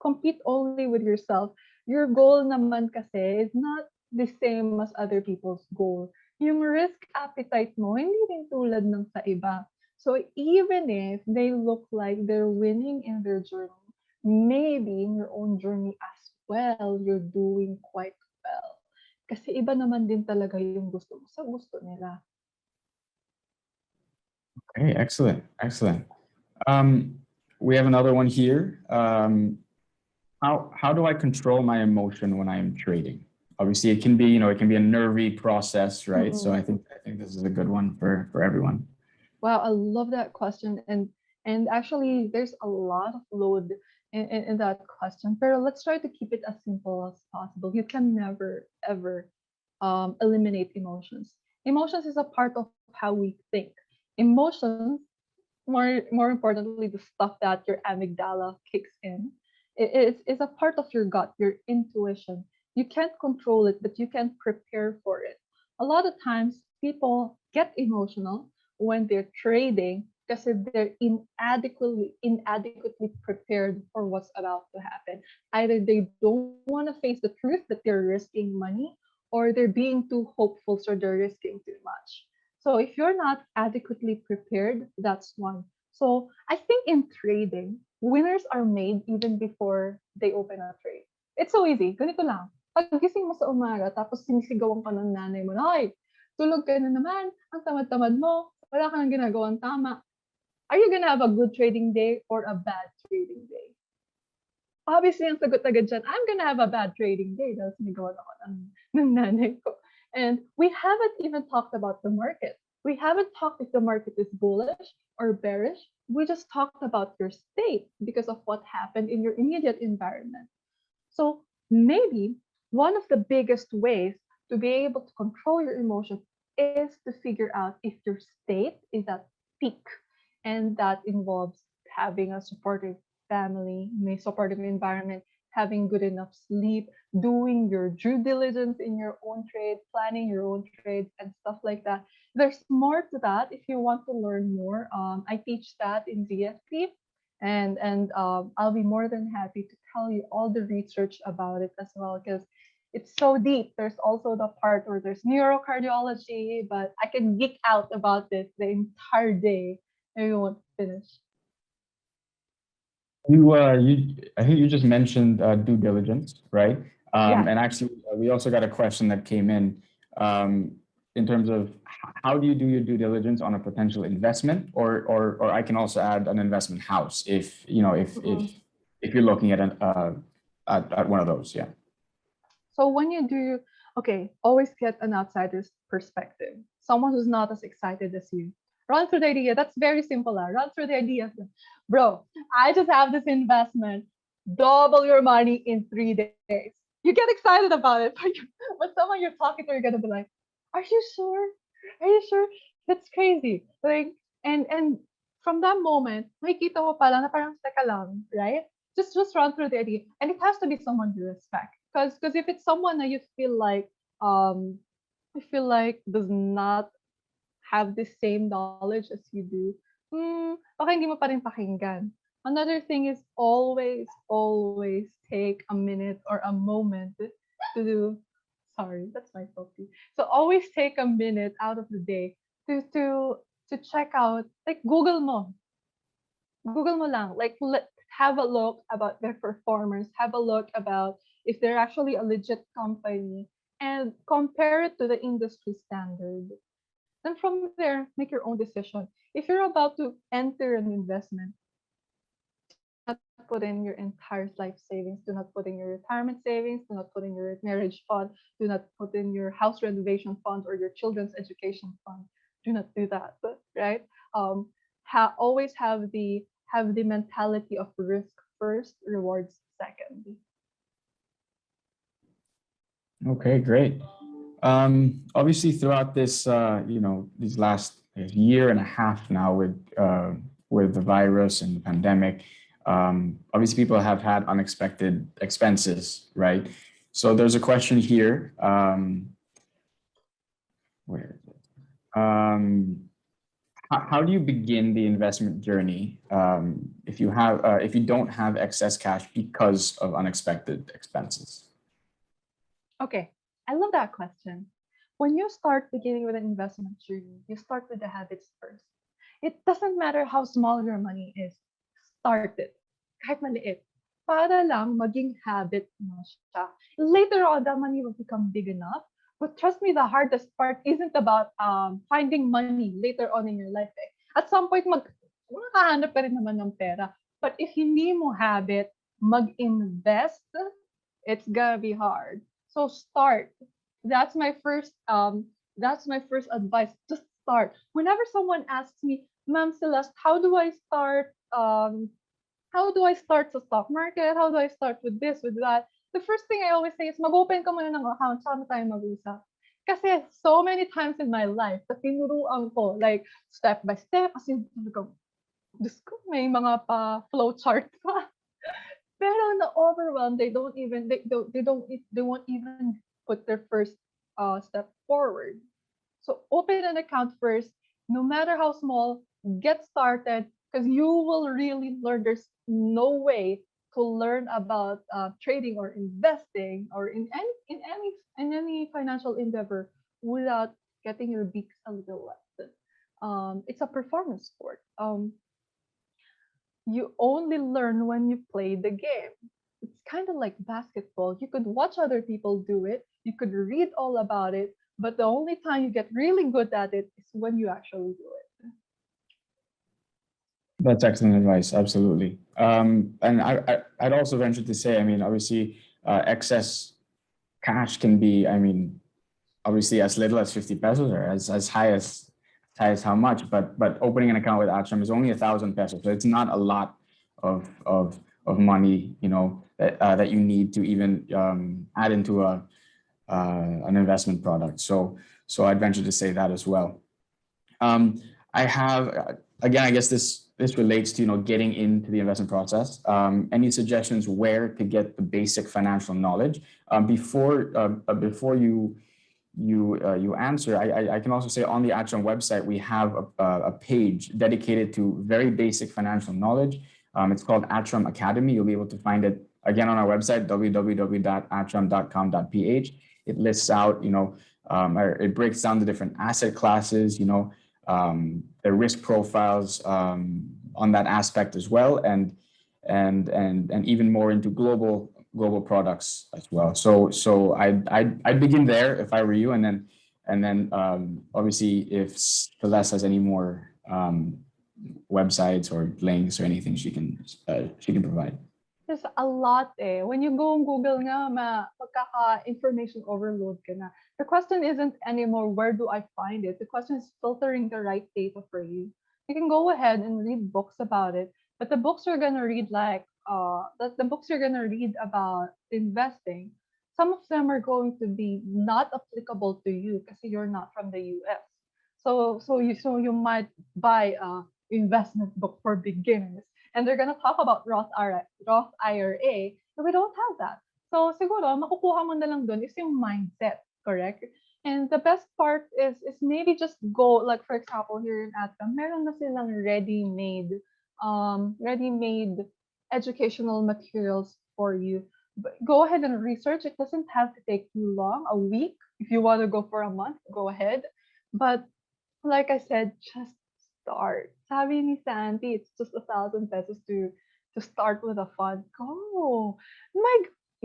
Compete only with yourself. Your goal naman kasi is not the same as other people's goal. Yung risk appetite mo, hindi rin tulad ng sa iba. So even if they look like they're winning in their journey, maybe in your own journey as well, you're doing quite well. Kasi iba naman din talaga yung gusto mo sa gusto nila. Okay, excellent. We have another one here. How do I control my emotion when I am trading? Obviously, it can be a nervy process, right? So I think this is a good one for everyone. Wow, I love that question, and actually, there's a lot of load in that question. But let's try to keep it as simple as possible. You can never ever eliminate emotions. Emotions is a part of how we think. Emotions, more importantly, the stuff that your amygdala kicks in, is a part of your gut, your intuition. You can't control it, but you can prepare for it. A lot of times, people get emotional when they're trading because they're inadequately prepared for what's about to happen. Either they don't want to face the truth that they're risking money, or they're being too hopeful, so they're risking too much. So if you're not adequately prepared, that's one. So I think in trading, winners are made even before they open a trade. It's so easy. Ganito lang. Paggising mo sa umaga, tapos sinisigawan ka ng nanay mo, "Ay, tulog ka na naman. Ang tamad-tamad mo. Wala ka nang ginagawang tama." Are you gonna have a good trading day or a bad trading day? Obviously, ang sagot agad dyan, I'm gonna have a bad trading day dahil sinigawan ako ng nanay ko. And we haven't even talked about the market. We haven't talked if the market is bullish or bearish. We just talked about your state because of what happened in your immediate environment. So maybe one of the biggest ways to be able to control your emotions is to figure out if your state is at peak. And that involves having a supportive family, may supportive environment, having good enough sleep, doing your due diligence in your own trade, planning your own trades, and stuff like that. There's more to that. If you want to learn more, I teach that in ZFP, and I'll be more than happy to tell you all the research about it as well, because it's so deep. There's also the part where there's neurocardiology, but I can geek out about this the entire day and we won't finish. I think you just mentioned due diligence, right? Yeah. And actually, we also got a question that came in terms of how do you do your due diligence on a potential investment, or I can also add an investment house if if you're looking at at one of those, yeah. So when you do, always get an outsider's perspective, someone who's not as excited as you. Run through the idea. That's very simple. Run through the idea. Bro, I just have this investment. Double your money in 3 days. You get excited about it. But someone you're talking to, you're going to be like, are you sure? Are you sure? That's crazy. Like, and from that moment, makikita mo pala na parang teka lang, right? Just run through the idea. And it has to be someone you respect. Because if it's someone that you feel like does not have the same knowledge as you do, baka hindi mo pa rin pakinggan. Another thing is always take a minute or a moment to do. Sorry, that's my copy. So always take a minute out of the day to to check out, like Google mo lang, like have a look about their performers, have a look about if they're actually a legit company, and compare it to the industry standard. Then from there, make your own decision. If you're about to enter an investment, do not put in your entire life savings. Do not put in your retirement savings. Do not put in your marriage fund. Do not put in your house renovation fund or your children's education fund. Do not do that, right? Always have the mentality of risk first, rewards second. Okay, great. Obviously, throughout this, these last year and a half now with the virus and the pandemic, obviously people have had unexpected expenses, right? So there's a question here. Where is it? How do you begin the investment journey if you don't have excess cash because of unexpected expenses? Okay, I love that question. When you start beginning with an investment journey, you start with the habits first. It doesn't matter how small your money is. Start it. Kahit maliit. Para lang maging habit mo siya. Later on, that money will become big enough. But trust me, the hardest part isn't about finding money later on in your life. Eh. At some point, makahanap ka rin naman ng pera. But if hindi mo habit mag-invest, it's gonna be hard. So start. That's my first advice. Just start. Whenever someone asks me, Ma'am Celeste, how do I start the stock market? How do I start with this, with that? The first thing I always say is mag-open ka muna ng account, saka tayo mag-usap. Kasi so many times in my life, na tinuruan ko, like step by step, kasi Diyos ko, may mga pa flow chart pa. Pero na-overwhelmed, they won't even put their first step forward. So open an account first, no matter how small, get started, because you will really learn. There's no way to learn about trading or investing or in any financial endeavor without getting your beaks a little wet. It's a performance sport. You only learn when you play the game. It's kind of like basketball. You could watch other people do it, you could read all about it, but the only time you get really good at it is when you actually do it. That's excellent advice. Absolutely. And I'd also venture to say, I mean, obviously, excess cash can be, I mean, obviously as little as 50 pesos or as high as how much, but opening an account with Atram is only 1,000 pesos. So it's not a lot of money, you know, that you need to even add into an investment product. So I'd venture to say that as well. I have, again, I guess this relates to, you know, getting into the investment process. Any suggestions where to get the basic financial knowledge? Before you answer, I can also say on the Atram website, we have a page dedicated to very basic financial knowledge. It's called Atram Academy. You'll be able to find it again on our website, www.atram.com.ph. It lists out, you know, it breaks down the different asset classes, you know, the risk profiles on that aspect as well, and even more into global products as well. So I'd begin there if I were you, and then obviously if Celeste has any more websites or links or anything she can provide. There's a lot eh. When you go on Google nga, magkaka-information overload ka na. The question isn't anymore, where do I find it? The question is filtering the right data for you. You can go ahead and read books about it, but the books you're gonna read about investing, some of them are going to be not applicable to you because you're not from the US. So you might buy a investment book for beginners, and they're gonna talk about Roth IRA, but we don't have that. So siguro makukuha mo na lang dun is yung mindset, correct? And the best part is maybe just go, like for example here in Atram, meron na silang ready-made educational materials for you. But go ahead and research. It doesn't have to take too long, a week. If you want to go for a month, go ahead. But like I said, just start. Sabi ni Sandy, it's just 1,000 pesos to start with a fund. Go!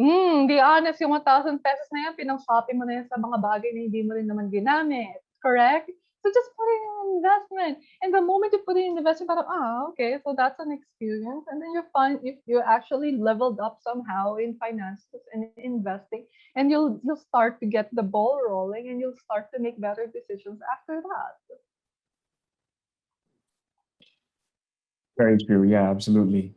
Be honest, yung 1,000 pesos na yan, pinang-shopping mo na yan sa mga bagay na hindi mo rin naman ginamit. Correct? So just put it in an investment. And the moment you put it in investment, parang, okay, so that's an experience. And then you find if you actually leveled up somehow in finances and investing, and you'll start to get the ball rolling, and you'll start to make better decisions after that. Very true. Yeah, absolutely.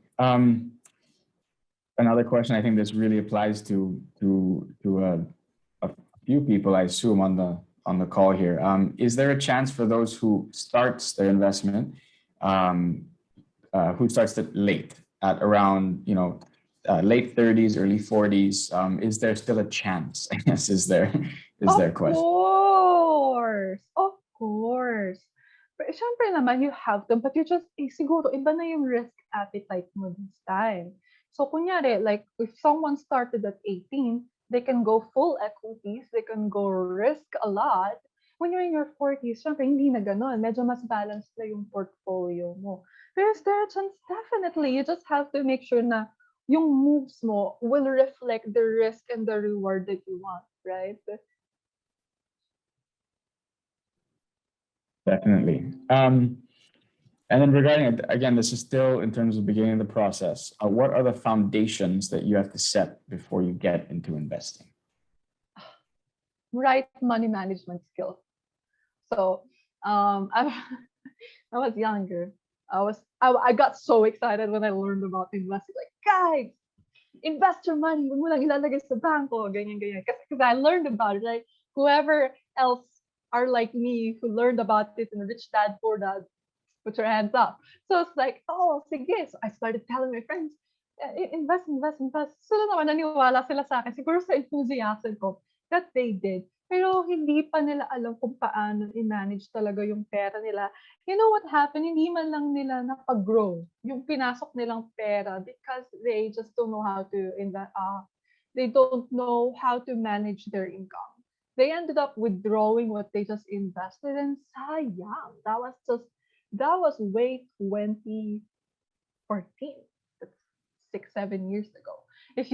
Another question, I think this really applies to a few people, I assume, on the call here. Is there a chance for those who starts their investment, who starts it late at around late 30s, early 40s? Is there still a chance? I guess is there question? Of course. But syempre naman, you have them, but you just, siguro, iba na yung risk appetite mo this time. So, kunyari, like, if someone started at 18, they can go full equities, they can go risk a lot. When you're in your 40s, syempre, hindi na ganon. Medyo mas balanced na yung portfolio mo. There's there a chance? Definitely. You just have to make sure na yung moves mo will reflect the risk and the reward that you want, right? Definitely. And then regarding, again, this is still in terms of beginning the process. What are the foundations that you have to set before you get into investing? Right money management skills. So, I was younger. I got so excited when I learned about investing. Like, guys, invest your money. Huwag mo lang ilalagay sa bangko. Ganyan. Because I learned about it. Like, whoever else are like me who learned about it in Rich Dad, Poor Dad, put your hands up. So it's like, sige. So I started telling my friends, invest. Sila naman naniwala sila sa akin. Siguro sa enthusiasm ko that they did. Pero hindi pa nila alam kung paano i-manage talaga yung pera nila. You know what happened? Hindi man lang nila napag-grow yung pinasok nilang pera because they just don't know how to invest. They don't know how to manage their income. They ended up withdrawing what they just invested in. Sayang. That was way 2014. That's 6-7 years ago. If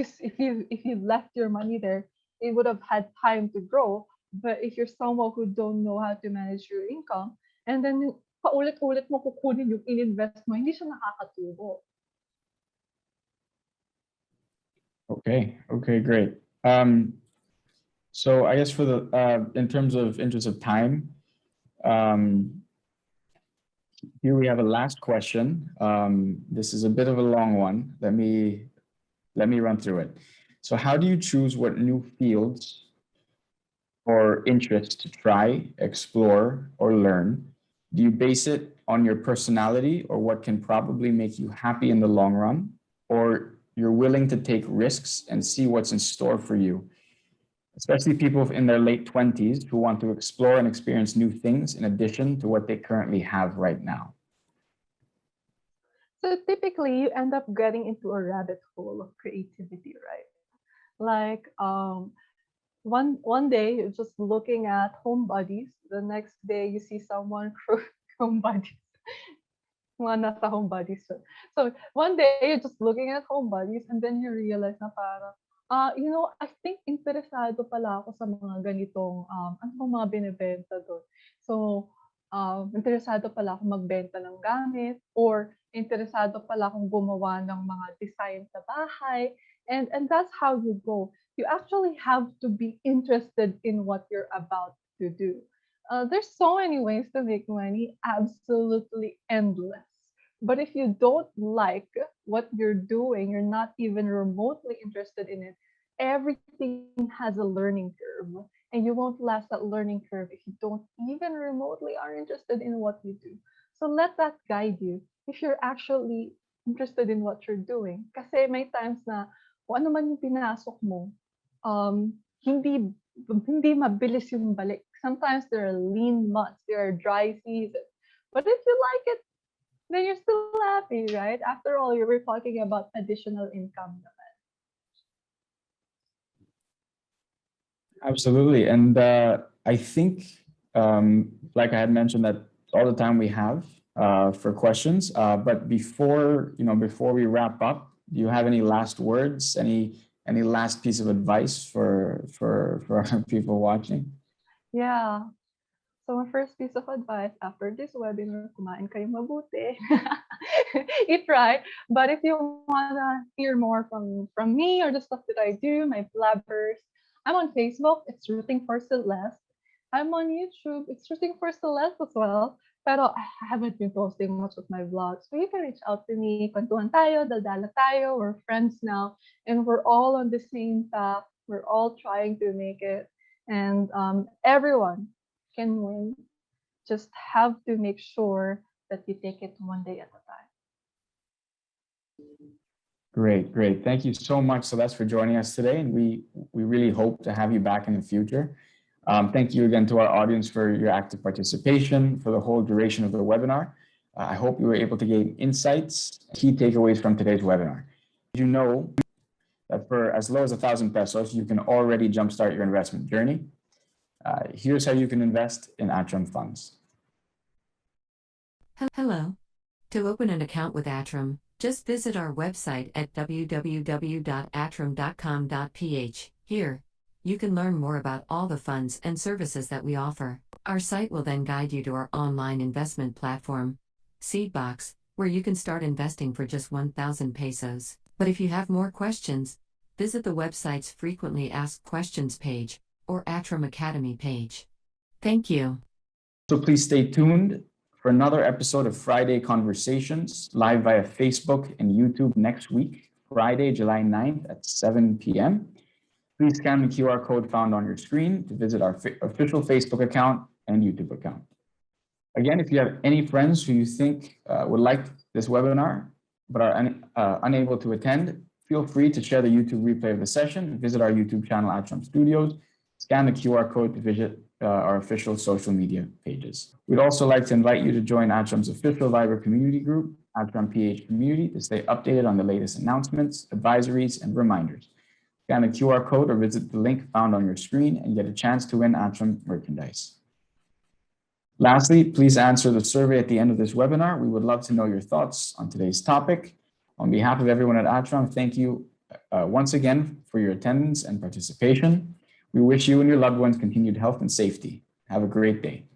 you left your money there, it would have had time to grow. But if you're someone who don't know how to manage your income, and then paulit-ulit mo kukunin yung in-invest mo, hindi siya nakakatubo. Okay, great. So I guess for the in terms of interest of time, here we have a last question. This is a bit of a long one. Let me run through it. So how do you choose what new fields or interests to try, explore, or learn? Do you base it on your personality or what can probably make you happy in the long run? Or you're willing to take risks and see what's in store for you? Especially people in their late 20s who want to explore and experience new things in addition to what they currently have right now. So typically you end up getting into a rabbit hole of creativity, right? Like one day you're just looking at home buddies, the next day you see someone home buddies. Mga nasa home buddies. So one day you're just looking at home buddies and then you realize na parang I think interesado pala ako sa mga ganitong, ano bang mga binibenta doon? So, interesado pala ako magbenta ng gamit or interesado pala akong gumawa ng mga design sa bahay. And that's how you go. You actually have to be interested in what you're about to do. There's so many ways to make money, absolutely endless. But if you don't like what you're doing, you're not even remotely interested in it, everything has a learning curve. And you won't last that learning curve if you don't even remotely are interested in what you do. So let that guide you if you're actually interested in what you're doing. Kasi may times na kung ano man yung pinasok mo, hindi mabilis yung balik. Sometimes there are lean months, there are dry seasons. But if you like it, then you're still happy, right? After all, you were talking about additional income naman. Absolutely. And I think, like I had mentioned, that all the time we have, for questions. But before we wrap up, do you have any last words? Any last piece of advice for people watching? Yeah. So my first piece of advice after this webinar, kumain kayo mabuti. Eat right. But if you wanna hear more from me or the stuff that I do, my blabbers, I'm on Facebook. It's Rooting for Celeste. I'm on YouTube. It's Rooting for Celeste as well. Pero I haven't been posting much of my vlogs. So you can reach out to me. Kwentuhan tayo, daldala tayo. We're friends now. And we're all on the same path. We're all trying to make it. And everyone can win. Just have to make sure that you take it one day at a time. Great. Thank you so much, Celeste, for joining us today. And we really hope to have you back in the future. Thank you again to our audience for your active participation for the whole duration of the webinar. I hope you were able to gain insights, key takeaways from today's webinar. You know that for as low as 1,000 pesos, you can already jumpstart your investment journey. Here's how you can invest in Atram funds. Hello. To open an account with Atram, just visit our website at www.atram.com.ph. Here, you can learn more about all the funds and services that we offer. Our site will then guide you to our online investment platform, Seedbox, where you can start investing for just 1,000 pesos. But if you have more questions, visit the website's Frequently Asked Questions page or Atram Academy page. Thank you. So please stay tuned for another episode of Friday Conversations, live via Facebook and YouTube next week, Friday, July 9th at 7 p.m. Please scan the QR code found on your screen to visit our official Facebook account and YouTube account. Again, if you have any friends who you think would like this webinar but are unable to attend, feel free to share the YouTube replay of the session, visit our YouTube channel, Atram Studios, scan the QR code to visit our official social media pages. We'd also like to invite you to join Atram's official Viber community group, Atram PH Community, to stay updated on the latest announcements, advisories, and reminders. Scan the QR code or visit the link found on your screen and get a chance to win Atram merchandise. Lastly, please answer the survey at the end of this webinar. We would love to know your thoughts on today's topic. On behalf of everyone at Atram, thank you once again for your attendance and participation. We wish you and your loved ones continued health and safety. Have a great day.